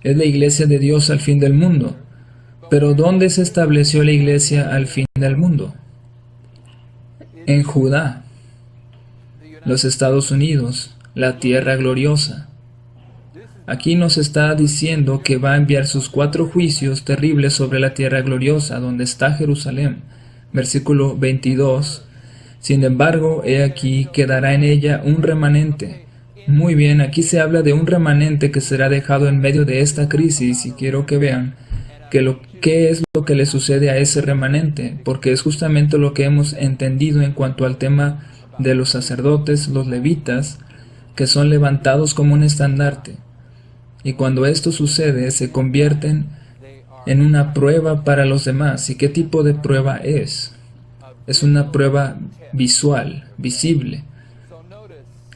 Es la iglesia de Dios al fin del mundo. Pero ¿dónde se estableció la iglesia al fin del mundo? En Judá, los Estados Unidos, la tierra gloriosa. Aquí nos está diciendo que va a enviar sus 4 juicios terribles sobre la tierra gloriosa, donde está Jerusalén. Versículo 22. Sin embargo, he aquí quedará en ella un remanente. Muy bien, aquí se habla de un remanente que será dejado en medio de esta crisis, y quiero que vean qué es lo que le sucede a ese remanente, porque es justamente lo que hemos entendido en cuanto al tema de los sacerdotes, los levitas, que son levantados como un estandarte. Y cuando esto sucede, se convierten en una prueba para los demás. ¿Y qué tipo de prueba es? Es una prueba visual, visible.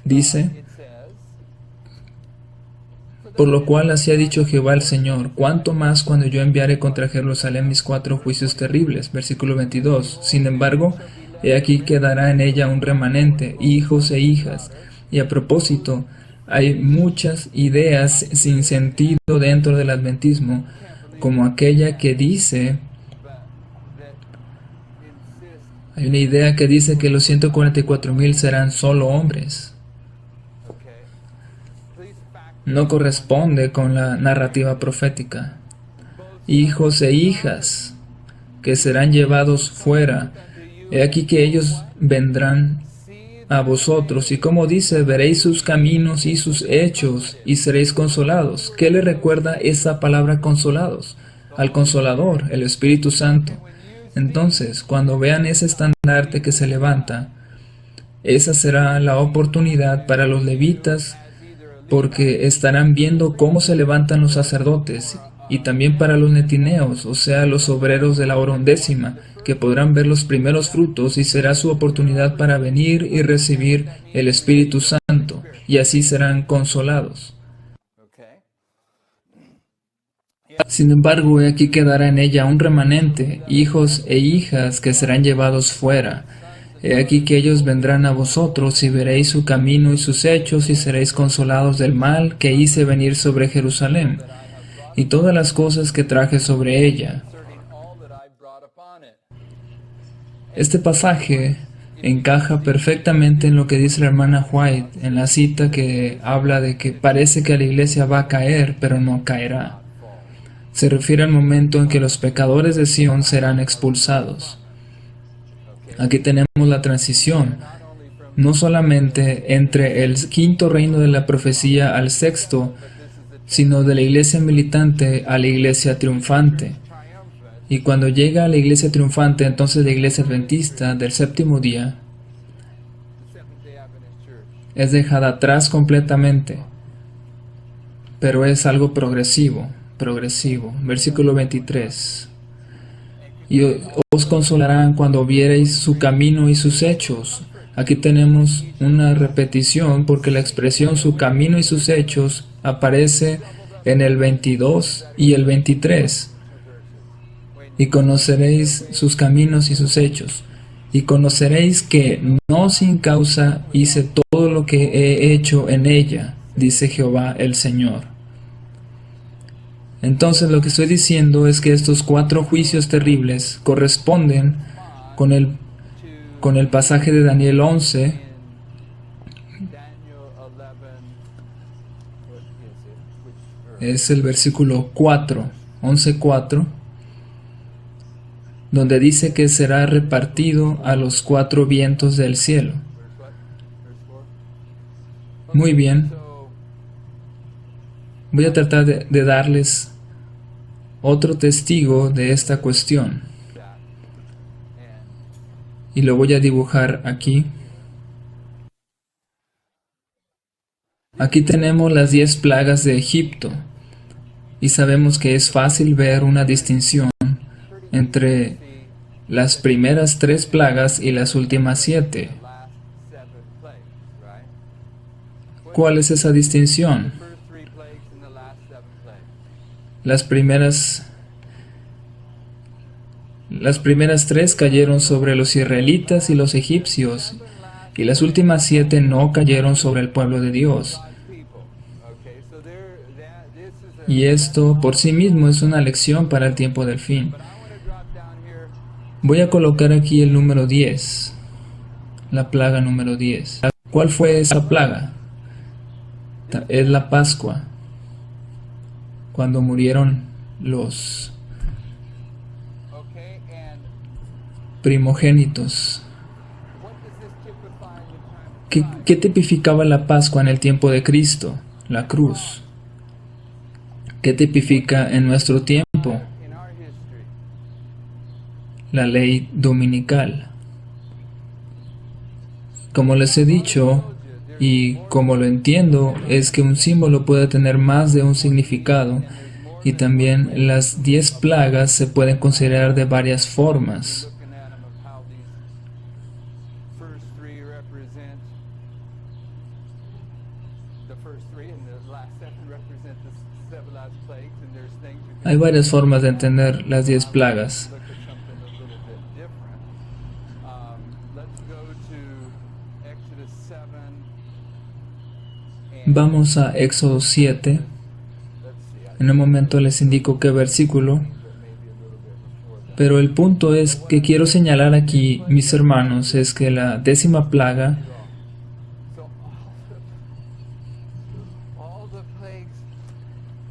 Dice: por lo cual así ha dicho Jehová el Señor, cuánto más cuando yo enviare contra Jerusalén mis 4 juicios terribles. Versículo 22. Sin embargo, he aquí quedará en ella un remanente, hijos e hijas. Y a propósito, hay muchas ideas sin sentido dentro del adventismo, como aquella que dice, hay una idea que dice que los 144,000 serán solo hombres. No corresponde con la narrativa profética. Hijos e hijas que serán llevados fuera. He aquí que ellos vendrán a vosotros, y como dice, veréis sus caminos y sus hechos, y seréis consolados. ¿Qué le recuerda esa palabra consolados? Al Consolador, el Espíritu Santo. Entonces, cuando vean ese estandarte que se levanta, esa será la oportunidad para los levitas, porque estarán viendo cómo se levantan los sacerdotes, y también para los netineos, o sea, los obreros de la hora 11ª, que podrán ver los primeros frutos, y será su oportunidad para venir y recibir el Espíritu Santo, y así serán consolados. Sin embargo, he aquí quedará en ella un remanente, hijos e hijas que serán llevados fuera. He aquí que ellos vendrán a vosotros, y veréis su camino y sus hechos, y seréis consolados del mal que hice venir sobre Jerusalén, y todas las cosas que traje sobre ella. Este pasaje encaja perfectamente en lo que dice la hermana White, en la cita que habla de que parece que la iglesia va a caer, pero no caerá. Se refiere al momento en que los pecadores de Sion serán expulsados. Aquí tenemos la transición, no solamente entre el 5º reino de la profecía al 6º, sino de la iglesia militante a la iglesia triunfante. Y cuando llega a la iglesia triunfante, entonces la iglesia adventista del 7º día es dejada atrás completamente, pero es algo progresivo. Versículo 23. Y os consolarán cuando viereis su camino y sus hechos. Aquí tenemos una repetición, porque la expresión su camino y sus hechos aparece en el 22 y el 23. Y conoceréis sus caminos y sus hechos. Y conoceréis que no sin causa hice todo lo que he hecho en ella, dice Jehová el Señor. Entonces lo que estoy diciendo es que estos 4 juicios terribles corresponden con el pasaje de Daniel 11, es el versículo 4, 11:4, donde dice que será repartido a los 4 vientos del cielo. Muy bien. Voy a tratar de darles otro testigo de esta cuestión. Y lo voy a dibujar aquí. Aquí tenemos las 10 plagas de Egipto. Y sabemos que es fácil ver una distinción entre las primeras 3 plagas y las últimas 7. ¿Cuál es esa distinción? Las primeras 3 cayeron sobre los israelitas y los egipcios, y las últimas 7 no cayeron sobre el pueblo de Dios. Y esto por sí mismo es una lección para el tiempo del fin. Voy a colocar aquí el número 10, la plaga número 10. ¿Cuál fue esa plaga? Es la Pascua, cuando murieron los primogénitos. ¿Qué tipificaba la Pascua en el tiempo de Cristo? La cruz. ¿Qué tipifica en nuestro tiempo? La ley dominical. Como les he dicho, y como lo entiendo, es que un símbolo puede tener más de un significado, y también las 10 plagas se pueden considerar de varias formas. Hay varias formas de entender las 10 plagas. Vamos a Éxodo 7. En un momento les indico qué versículo. Pero el punto es que quiero señalar aquí, mis hermanos, es que la 10ª plaga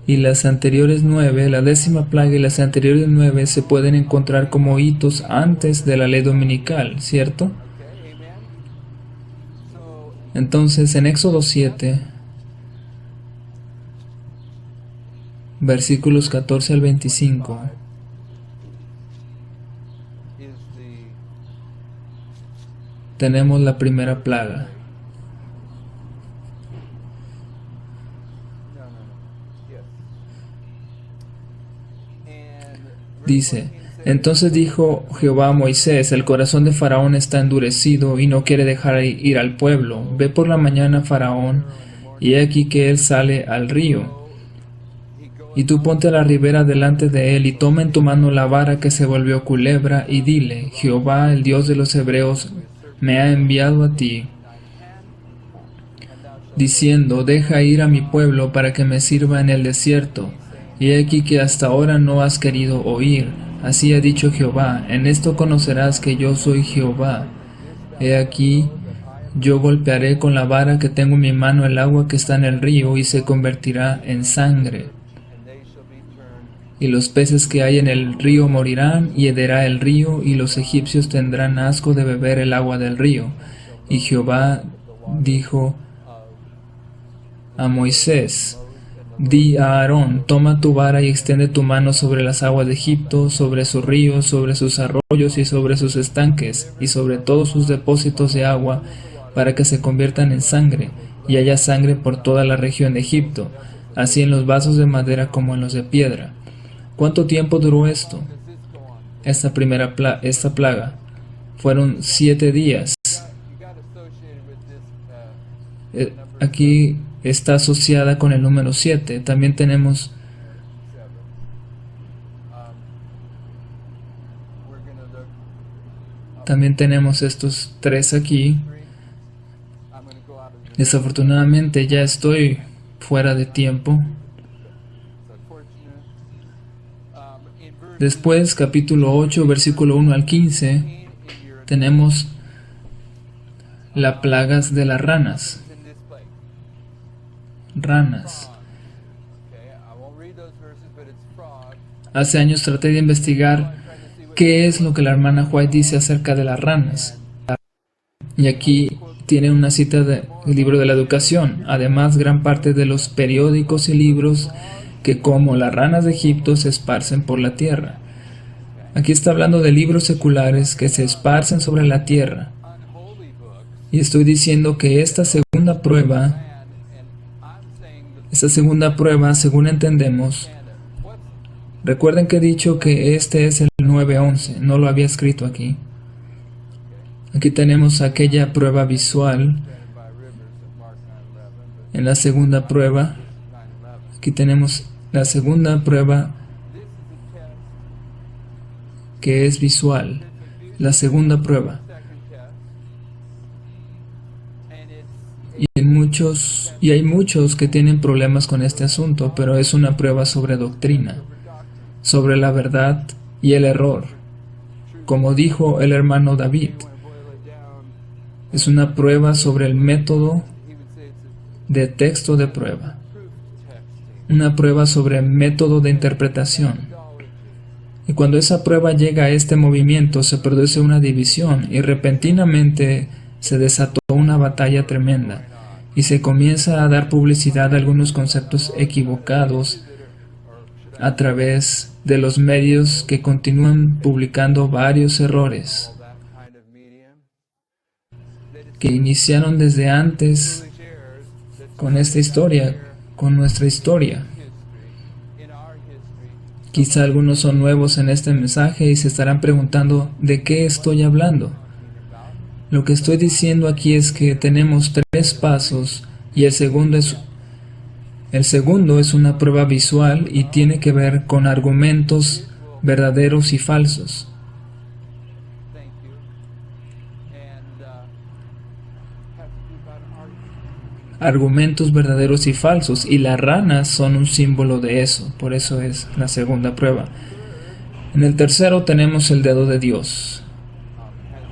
y las anteriores 9, la 10ª plaga y las anteriores 9 se pueden encontrar como hitos antes de la ley dominical, ¿cierto? Entonces, en Éxodo 7, versículos 14 al 25, tenemos la primera plaga. Dice: entonces dijo Jehová a Moisés: el corazón de Faraón está endurecido y no quiere dejar ir al pueblo. Ve por la mañana Faraón, y he aquí que él sale al río. Y tú ponte a la ribera delante de él, y toma en tu mano la vara que se volvió culebra, y dile: Jehová, el Dios de los hebreos, me ha enviado a ti, diciendo: deja ir a mi pueblo para que me sirva en el desierto. Y he aquí que hasta ahora no has querido oír. Así ha dicho Jehová: en esto conocerás que yo soy Jehová. He aquí, yo golpearé con la vara que tengo en mi mano el agua que está en el río, y se convertirá en sangre. Y los peces que hay en el río morirán, y hederá el río, y los egipcios tendrán asco de beber el agua del río. Y Jehová dijo a Moisés: di a Aarón: toma tu vara y extiende tu mano sobre las aguas de Egipto, sobre sus ríos, sobre sus arroyos y sobre sus estanques, y sobre todos sus depósitos de agua, para que se conviertan en sangre, y haya sangre por toda la región de Egipto, así en los vasos de madera como en los de piedra. ¿Cuánto tiempo duró esto? Esta plaga. Fueron 7 días. Aquí está asociada con el número 7. También tenemos estos 3 aquí. Desafortunadamente ya estoy fuera de tiempo. Después, capítulo 8, versículo 1 al 15, tenemos las plagas de las ranas. Hace años traté de investigar qué es lo que la hermana White dice acerca de las ranas. Y aquí tiene una cita del libro de la educación. Además, gran parte de los periódicos y libros que como las ranas de Egipto se esparcen por la tierra. Aquí está hablando de libros seculares que se esparcen sobre la tierra. Y estoy diciendo que esta segunda prueba, según entendemos, recuerden que he dicho que este es el 9:11, no lo había escrito aquí. Aquí tenemos aquella prueba visual. En la segunda prueba, aquí tenemos la segunda prueba que es visual. La segunda prueba. Y en hay muchos que tienen problemas con este asunto, pero es una prueba sobre doctrina, sobre la verdad y el error. Como dijo el hermano David, es una prueba sobre el método de texto de prueba, una prueba sobre el método de interpretación. Y cuando esa prueba llega a este movimiento, se produce una división y repentinamente se desató una batalla tremenda y se comienza a dar publicidad a algunos conceptos equivocados a través de los medios que continúan publicando varios errores que iniciaron desde antes con esta historia, con nuestra historia. Quizá algunos son nuevos en este mensaje y se estarán preguntando ¿de qué estoy hablando? Lo que estoy diciendo aquí es que tenemos 3 pasos y el segundo es una prueba visual y tiene que ver con argumentos verdaderos y falsos. Argumentos verdaderos y falsos, y las ranas son un símbolo de eso, por eso es la segunda prueba. En el tercero tenemos el dedo de Dios.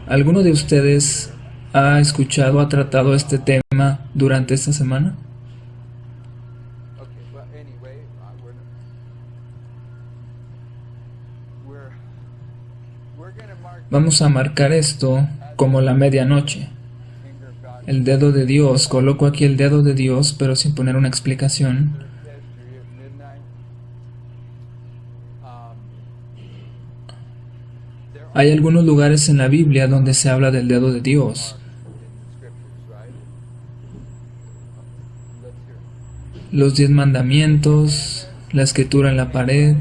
¿Alguno de ustedes ha escuchado, ha tratado este tema durante esta semana? Vamos a marcar esto como la medianoche. El dedo de Dios, coloco aquí el dedo de Dios, pero sin poner una explicación. Hay algunos lugares en la Biblia donde se habla del dedo de Dios. Los 10 mandamientos, la escritura en la pared,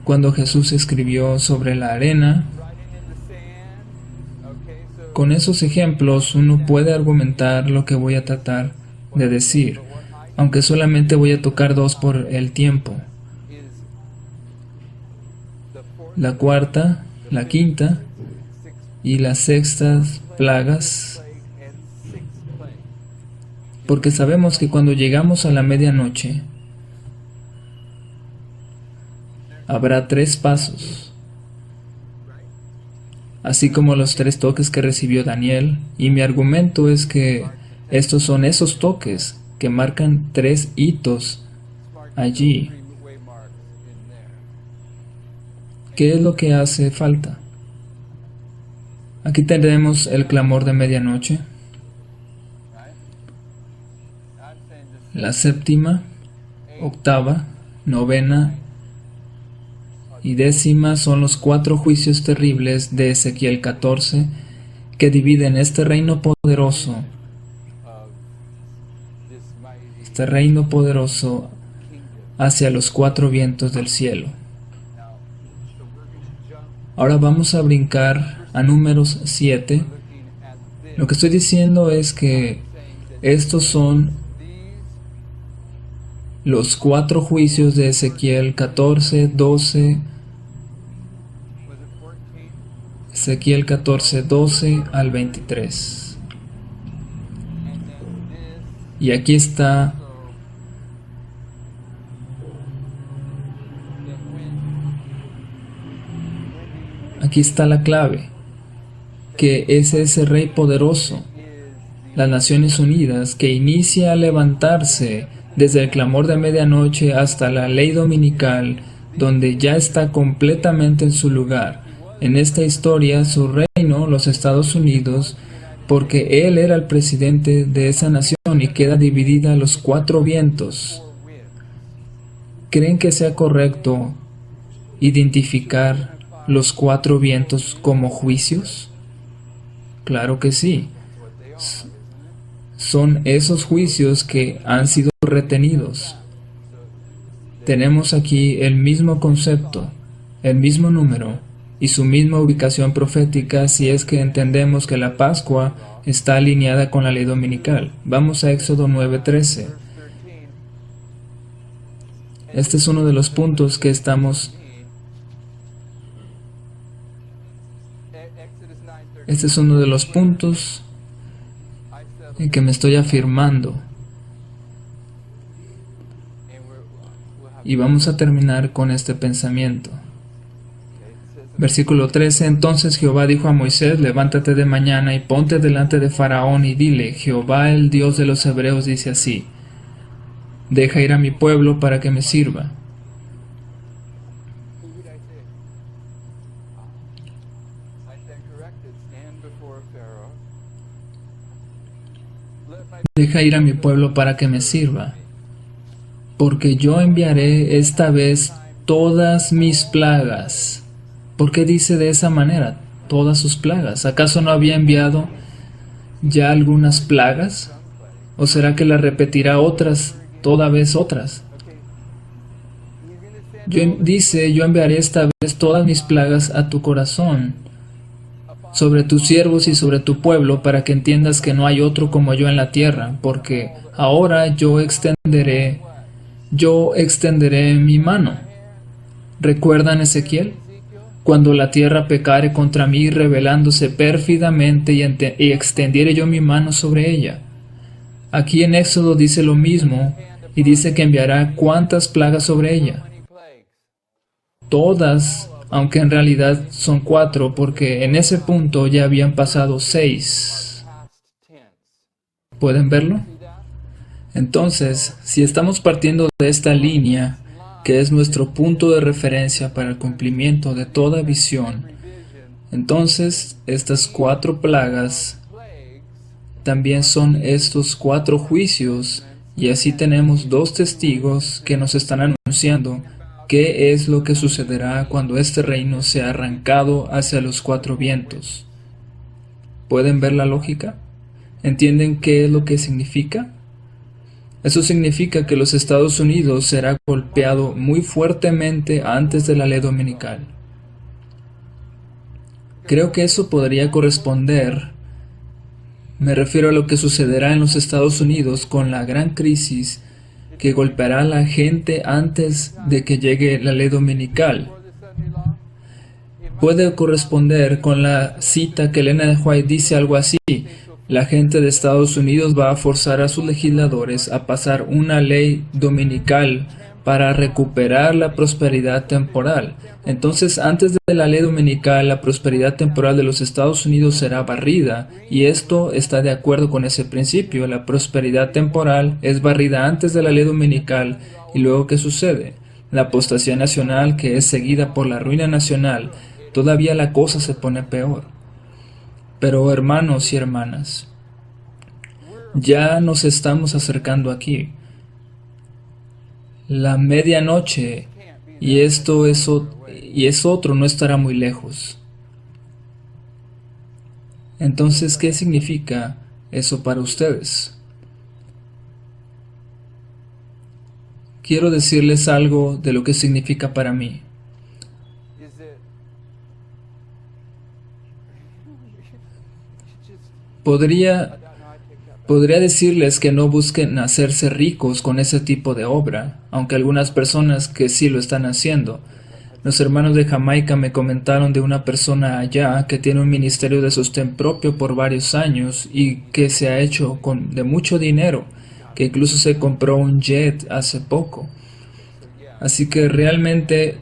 cuando Jesús escribió sobre la arena. Con esos ejemplos uno puede argumentar lo que voy a tratar de decir, aunque solamente voy a tocar 2 por el tiempo. La cuarta, la quinta y las sextas plagas, porque sabemos que cuando llegamos a la medianoche habrá 3 pasos. Así como los 3 toques que recibió Daniel, y mi argumento es que estos son esos toques que marcan 3 hitos allí. ¿Qué es lo que hace falta? Aquí tenemos el clamor de medianoche, la séptima, octava, novena y décima son los 4 juicios terribles de Ezequiel 14 que dividen este reino poderoso hacia los 4 vientos del cielo. Ahora vamos a brincar a Números 7. Lo que estoy diciendo es que estos son los 4 juicios de Ezequiel 14, 12, Ezequiel 14, 12 al 23. Y aquí está la clave, que es ese rey poderoso, las Naciones Unidas, que inicia a levantarse desde el clamor de medianoche hasta la ley dominical, donde ya está completamente en su lugar. En esta historia, su reino, los Estados Unidos, porque él era el presidente de esa nación y queda dividida a los 4 vientos. ¿Creen que sea correcto identificar los 4 vientos como juicios? Claro que sí. Son esos juicios que han sido retenidos. Tenemos aquí el mismo concepto, el mismo número y su misma ubicación profética si es que entendemos que la Pascua está alineada con la ley dominical. Vamos a Éxodo 9:13. Este es uno de los puntos que estamos... en que me estoy afirmando. Y vamos a terminar con este pensamiento. Versículo 13. Entonces Jehová dijo a Moisés: levántate de mañana y ponte delante de Faraón y dile: Jehová, el Dios de los hebreos, dice así: deja ir a mi pueblo para que me sirva. Deja ir a mi pueblo para que me sirva, porque yo enviaré esta vez todas mis plagas. ¿Por qué dice de esa manera? Todas sus plagas. ¿Acaso no había enviado ya algunas plagas? ¿O será que las repetirá otras, toda vez otras? Dice: yo enviaré esta vez todas mis plagas a tu corazón, sobre tus siervos y sobre tu pueblo, para que entiendas que no hay otro como yo en la tierra, porque ahora yo extenderé mi mano. ¿Recuerdan Ezequiel? Cuando la tierra pecare contra mí, rebelándose pérfidamente, y extendiere yo mi mano sobre ella. Aquí en Éxodo dice lo mismo, y dice que enviará cuántas plagas sobre ella. Todas, aunque en realidad son 4, porque en ese punto ya habían pasado 6. ¿Pueden verlo? Entonces, si estamos partiendo de esta línea, que es nuestro punto de referencia para el cumplimiento de toda visión, entonces estas 4 plagas también son estos 4 juicios, y así tenemos 2 testigos que nos están anunciando qué es lo que sucederá cuando este reino sea arrancado hacia los 4 vientos. ¿Pueden ver la lógica? ¿Entienden qué es lo que significa? Eso significa que los Estados Unidos será golpeado muy fuertemente antes de la ley dominical. Creo que eso podría corresponder, me refiero a lo que sucederá en los Estados Unidos con la gran crisis que golpeará a la gente antes de que llegue la ley dominical. Puede corresponder con la cita que Elena de White dice algo así: la gente de Estados Unidos va a forzar a sus legisladores a pasar una ley dominical para recuperar la prosperidad temporal. Entonces, antes de la ley dominical, la prosperidad temporal de los Estados Unidos será barrida, y esto está de acuerdo con ese principio. La prosperidad temporal es barrida antes de la ley dominical, y luego ¿qué sucede? La apostasía nacional, que es seguida por la ruina nacional. Todavía la cosa se pone peor. Pero hermanos y hermanas, ya nos estamos acercando aquí. La medianoche, y esto es otro, no estará muy lejos. Entonces, ¿qué significa eso para ustedes? Quiero decirles algo de lo que significa para mí. Podría decirles que no busquen hacerse ricos con ese tipo de obra, aunque algunas personas que sí lo están haciendo. Los hermanos de Jamaica me comentaron de una persona allá que tiene un ministerio de sostén propio por varios años y que se ha hecho de mucho dinero, que incluso se compró un jet hace poco. Así que realmente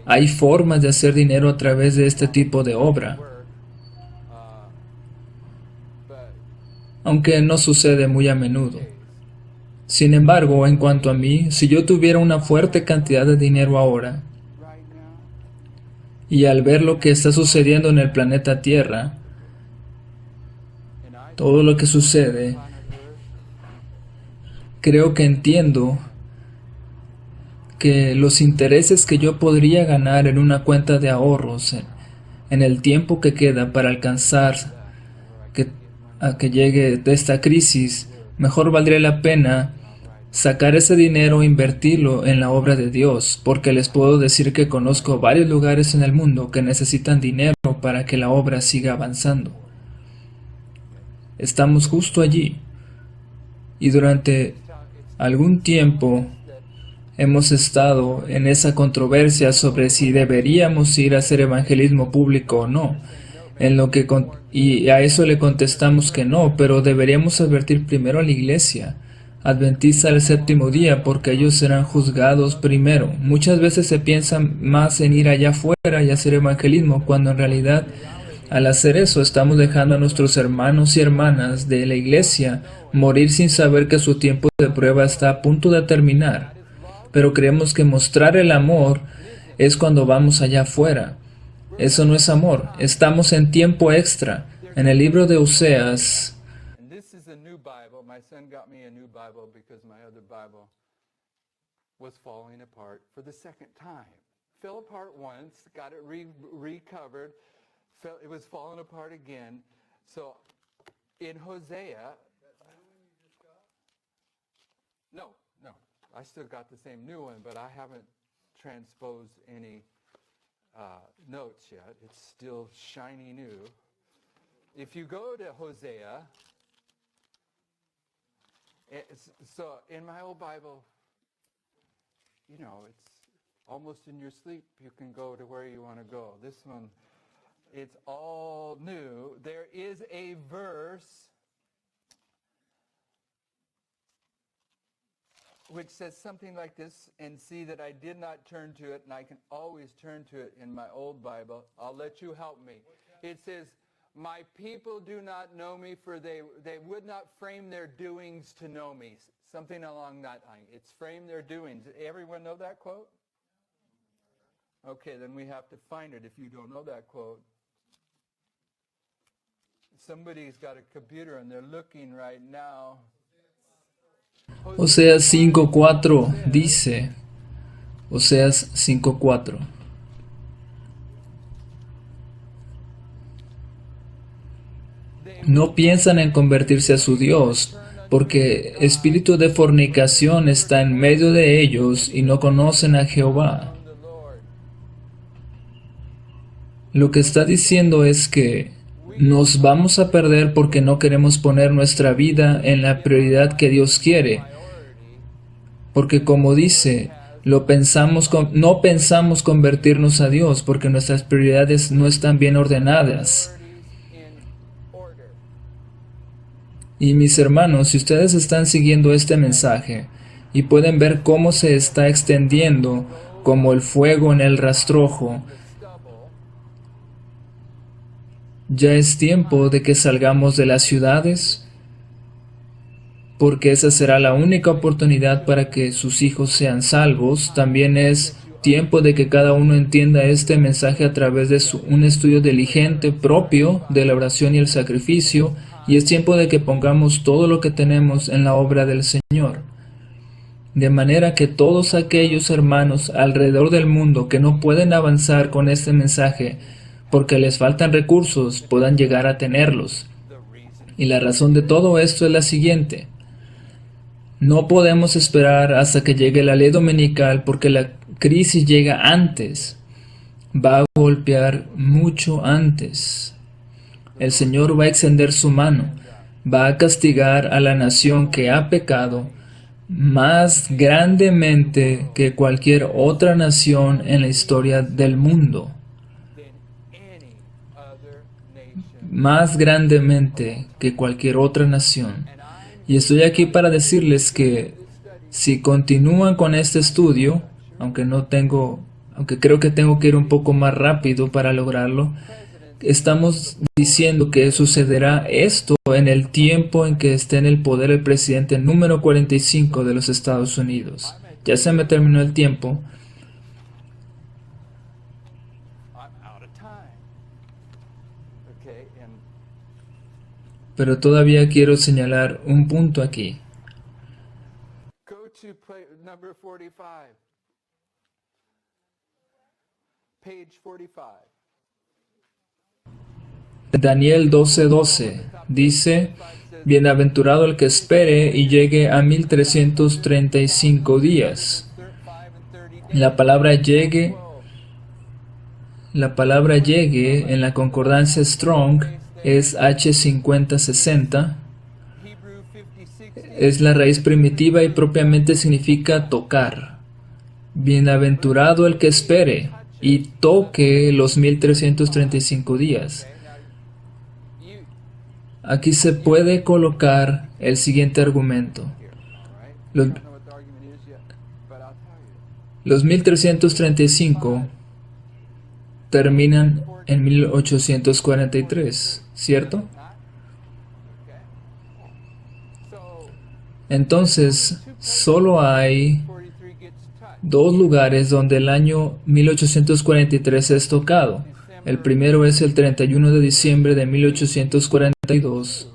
hay formas de hacer dinero a través de este tipo de obra. Aunque no sucede muy a menudo. Sin embargo, en cuanto a mí, si yo tuviera una fuerte cantidad de dinero ahora, y al ver lo que está sucediendo en el planeta Tierra, todo lo que sucede, creo que entiendo que los intereses que yo podría ganar en una cuenta de ahorros en el tiempo que queda para alcanzar a que llegue de esta crisis, mejor valdría la pena sacar ese dinero e invertirlo en la obra de Dios, porque les puedo decir que conozco varios lugares en el mundo que necesitan dinero para que la obra siga avanzando. Estamos justo allí, y durante algún tiempo hemos estado en esa controversia sobre si deberíamos ir a hacer evangelismo público o no. Y a eso le contestamos que no, pero deberíamos advertir primero a la iglesia adventista del séptimo día, porque ellos serán juzgados primero. Muchas veces se piensa más en ir allá afuera y hacer evangelismo, cuando en realidad al hacer eso estamos dejando a nuestros hermanos y hermanas de la iglesia morir sin saber que su tiempo de prueba está a punto de terminar. Pero creemos que mostrar el amor es cuando vamos allá afuera. Eso no es amor. Estamos en tiempo extra. En el libro de Oseas, I still got the same new one, but I haven't transposed any notes yet. It's still shiny new. If you go to Hosea, so in my old Bible, you know, it's almost in your sleep. You can go to where you want to go. This one, it's all new. There is a verse which says something like this, and see that I did not turn to it, and I can always turn to it in my old Bible. I'll let you help me. It says, my people do not know me, for they would not frame their doings to know me. Something along that line. It's frame their doings. Everyone know that quote? Okay, then we have to find it if you don't know that quote. Somebody's got a computer and they're looking right now. Oseas 5:4 dice, Oseas 5:4. No piensan en convertirse a su Dios, porque espíritu de fornicación está en medio de ellos y no conocen a Jehová. Lo que está diciendo es que nos vamos a perder porque no queremos poner nuestra vida en la prioridad que Dios quiere. Porque como dice, no pensamos convertirnos a Dios porque nuestras prioridades no están bien ordenadas. Y mis hermanos, si ustedes están siguiendo este mensaje y pueden ver cómo se está extendiendo como el fuego en el rastrojo, ya es tiempo de que salgamos de las ciudades, porque esa será la única oportunidad para que sus hijos sean salvos. También es tiempo de que cada uno entienda este mensaje a través de un estudio diligente propio de la oración y el sacrificio, y es tiempo de que pongamos todo lo que tenemos en la obra del Señor. De manera que todos aquellos hermanos alrededor del mundo que no pueden avanzar con este mensaje porque les faltan recursos, puedan llegar a tenerlos. Y la razón de todo esto es la siguiente. No podemos esperar hasta que llegue la ley dominical, porque la crisis llega antes. Va a golpear mucho antes. El Señor va a extender su mano. Va a castigar a la nación que ha pecado más grandemente que cualquier otra nación en la historia del mundo. Más grandemente que cualquier otra nación. Y estoy aquí para decirles que si continúan con este estudio, aunque creo que tengo que ir un poco más rápido para lograrlo, estamos diciendo que sucederá esto en el tiempo en que esté en el poder el presidente número 45 de los Estados Unidos. Ya se me terminó el tiempo. Pero todavía quiero señalar un punto aquí. Daniel 12:12 dice, bienaventurado el que espere y llegue a 1335 días. La palabra llegue en la concordancia Strong es H5060, es la raíz primitiva y propiamente significa tocar. Bienaventurado el que espere y toque los 1335 días. Aquí se puede colocar el siguiente argumento. Los, los 1335 terminan en 1843, ¿cierto? Entonces, solo hay dos lugares donde el año 1843 es tocado. El primero es el 31 de diciembre de 1842,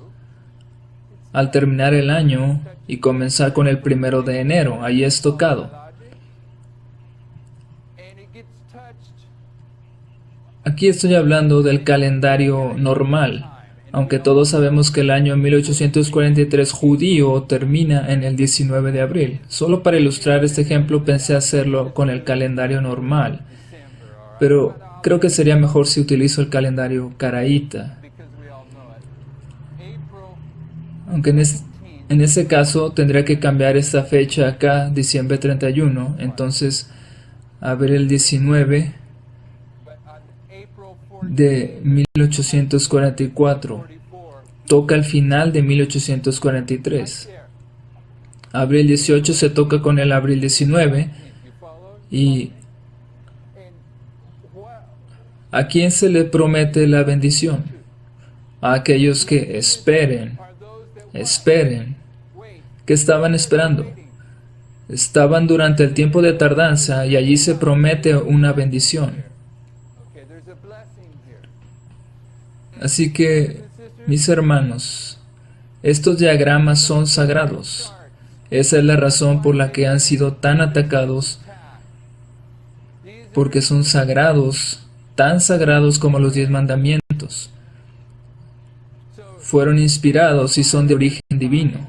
al terminar el año y comenzar con el 1 de enero. Ahí es tocado. Aquí estoy hablando del calendario normal, aunque todos sabemos que el año 1843 judío termina en el 19 de abril. Solo para ilustrar este ejemplo pensé hacerlo con el calendario normal, pero creo que sería mejor si utilizo el calendario caraíta. Aunque en ese caso tendría que cambiar esta fecha acá, diciembre 31, entonces abril el 19 de 1844 toca el final de 1843. Abril 18 se toca con el abril 19. ¿Y a quién se le promete la bendición? A aquellos que esperen. ¿Qué estaban esperando? Estaban durante el tiempo de tardanza y allí se promete una bendición. Así que, mis hermanos, estos diagramas son sagrados. Esa es la razón por la que han sido tan atacados, porque son sagrados, tan sagrados como los 10 mandamientos. Fueron inspirados y son de origen divino.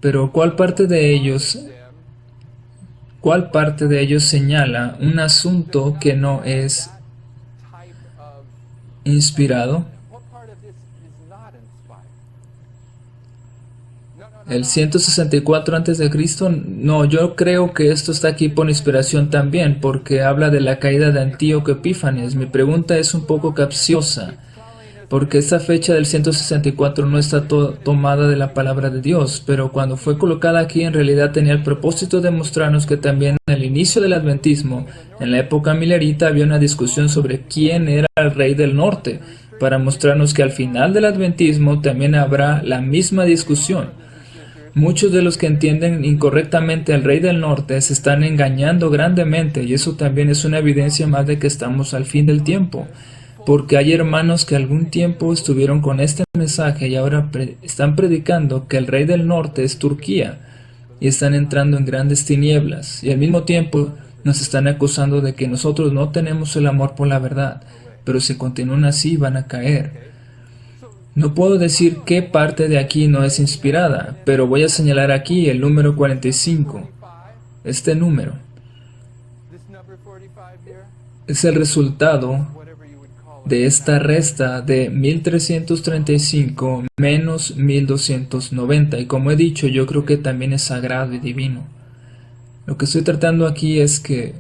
Pero ¿cuál parte de ellos señala un asunto que no es inspirado? ¿El 164 a.C.? No, yo creo que esto está aquí por inspiración también, porque habla de la caída de Antíoco Epífanes. Mi pregunta es un poco capciosa, porque esta fecha del 164 no está tomada de la palabra de Dios, pero cuando fue colocada aquí en realidad tenía el propósito de mostrarnos que también en el inicio del adventismo, en la época milerita, había una discusión sobre quién era el rey del norte, para mostrarnos que al final del adventismo también habrá la misma discusión. Muchos de los que entienden incorrectamente al rey del norte se están engañando grandemente, y eso también es una evidencia más de que estamos al fin del tiempo. Porque hay hermanos que algún tiempo estuvieron con este mensaje y ahora están predicando que el rey del norte es Turquía y están entrando en grandes tinieblas, y al mismo tiempo nos están acusando de que nosotros no tenemos el amor por la verdad, pero si continúan así van a caer. No puedo decir qué parte de aquí no es inspirada, pero voy a señalar aquí el número 45. Este número es el resultado de esta resta de 1335 menos 1290, y como he dicho, yo creo que también es sagrado y divino. Lo que estoy tratando aquí es que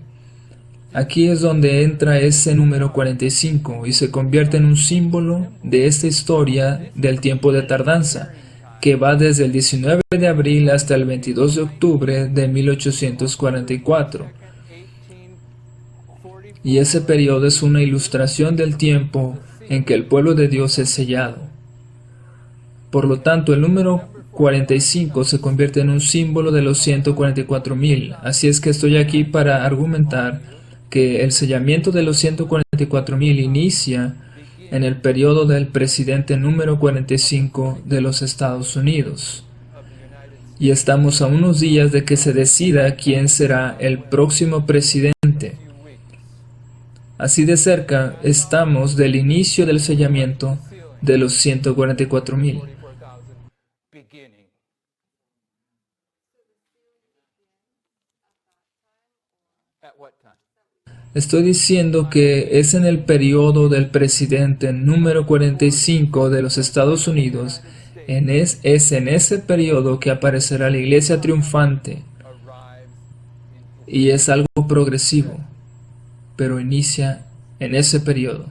aquí es donde entra ese número 45 y se convierte en un símbolo de esta historia del tiempo de tardanza, que va desde el 19 de abril hasta el 22 de octubre de 1844. Y ese periodo es una ilustración del tiempo en que el pueblo de Dios es sellado. Por lo tanto, el número 45 se convierte en un símbolo de los 144,000. Así es que estoy aquí para argumentar que el sellamiento de los 144,000 inicia en el periodo del presidente número 45 de los Estados Unidos. Y estamos a unos días de que se decida quién será el próximo presidente. Así de cerca estamos del inicio del sellamiento de los 144,000. Estoy diciendo que es en el periodo del presidente número 45 de los Estados Unidos. Es en ese periodo que aparecerá la iglesia triunfante. Y es algo progresivo, pero inicia en ese periodo.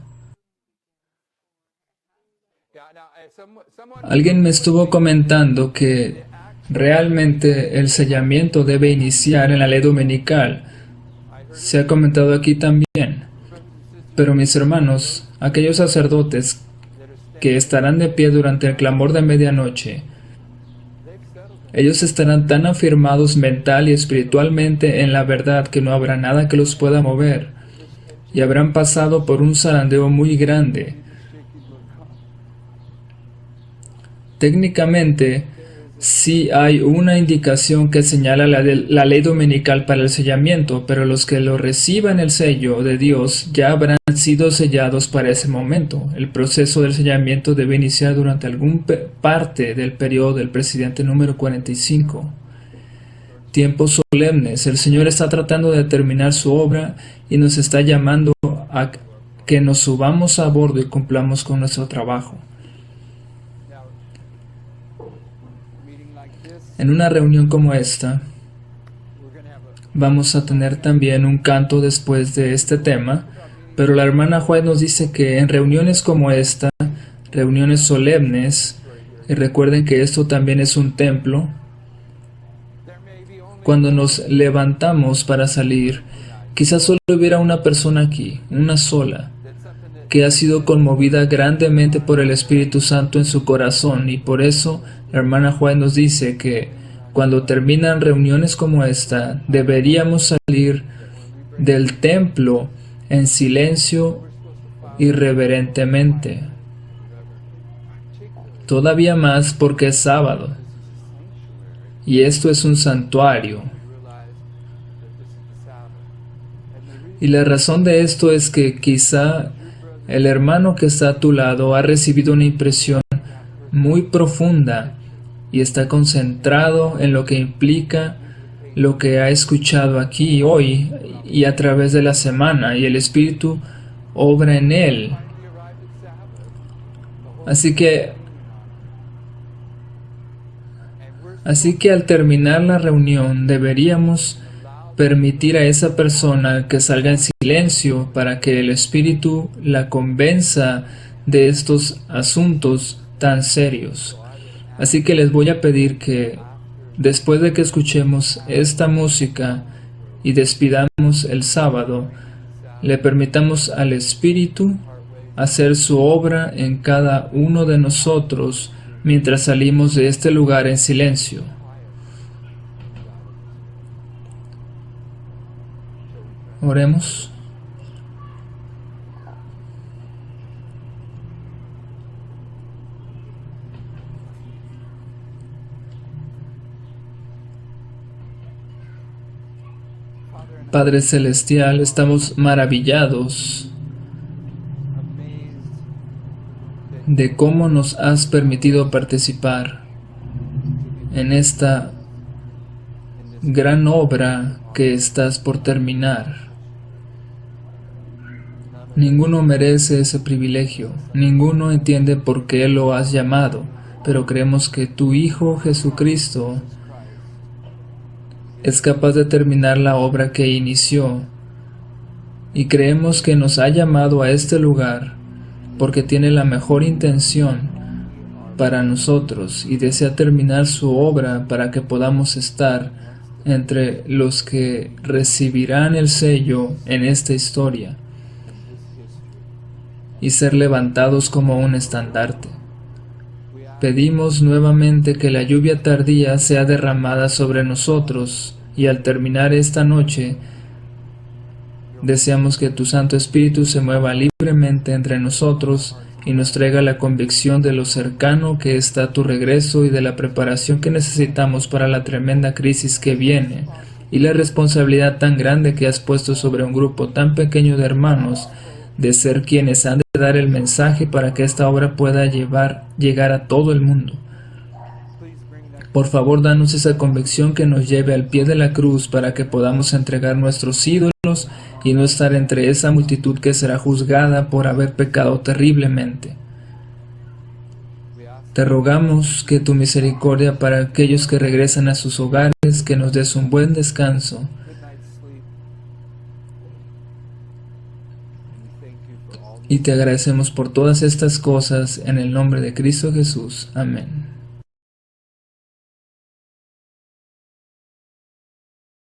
Alguien me estuvo comentando que realmente el sellamiento debe iniciar en la ley dominical. Se ha comentado aquí también. Pero mis hermanos, aquellos sacerdotes que estarán de pie durante el clamor de medianoche, ellos estarán tan afirmados mental y espiritualmente en la verdad que no habrá nada que los pueda mover, y habrán pasado por un zarandeo muy grande. Técnicamente, sí hay una indicación que señala la ley dominical para el sellamiento, pero los que lo reciban el sello de Dios ya habrán sido sellados para ese momento. El proceso del sellamiento debe iniciar durante alguna parte del periodo del presidente número 45. Tiempos solemnes. El Señor está tratando de terminar su obra y nos está llamando a que nos subamos a bordo y cumplamos con nuestro trabajo. En una reunión como esta, vamos a tener también un canto después de este tema, pero la hermana White nos dice que en reuniones como esta, reuniones solemnes, y recuerden que esto también es un templo, cuando nos levantamos para salir, quizás solo hubiera una persona aquí, una sola, que ha sido conmovida grandemente por el Espíritu Santo en su corazón, y por eso la hermana Juan nos dice que cuando terminan reuniones como esta, deberíamos salir del templo en silencio y reverentemente. Todavía más porque es sábado, y esto es un santuario. Y la razón de esto es que quizá el hermano que está a tu lado ha recibido una impresión muy profunda y está concentrado en lo que implica lo que ha escuchado aquí hoy y a través de la semana, y el Espíritu obra en él. Así que al terminar la reunión deberíamos permitir a esa persona que salga en silencio para que el Espíritu la convenza de estos asuntos tan serios. Así que les voy a pedir que después de que escuchemos esta música y despidamos el sábado, le permitamos al Espíritu hacer su obra en cada uno de nosotros mientras salimos de este lugar en silencio. Oremos. Padre Celestial, estamos maravillados de cómo nos has permitido participar en esta gran obra que estás por terminar. Ninguno merece ese privilegio, ninguno entiende por qué lo has llamado, pero creemos que tu Hijo Jesucristo es capaz de terminar la obra que inició, y creemos que nos ha llamado a este lugar porque tiene la mejor intención para nosotros y desea terminar su obra para que podamos estar entre los que recibirán el sello en esta historia y ser levantados como un estandarte. Pedimos nuevamente que la lluvia tardía sea derramada sobre nosotros, y al terminar esta noche deseamos que tu Santo Espíritu se mueva libremente entre nosotros y nos traiga la convicción de lo cercano que está tu regreso y de la preparación que necesitamos para la tremenda crisis que viene, y la responsabilidad tan grande que has puesto sobre un grupo tan pequeño de hermanos de ser quienes han de dar el mensaje para que esta obra pueda llegar a todo el mundo. Por favor, danos esa convicción que nos lleve al pie de la cruz para que podamos entregar nuestros ídolos y no estar entre esa multitud que será juzgada por haber pecado terriblemente. Te rogamos que tu misericordia para aquellos que regresan a sus hogares, que nos des un buen descanso. Y te agradecemos por todas estas cosas en el nombre de Cristo Jesús. Amén.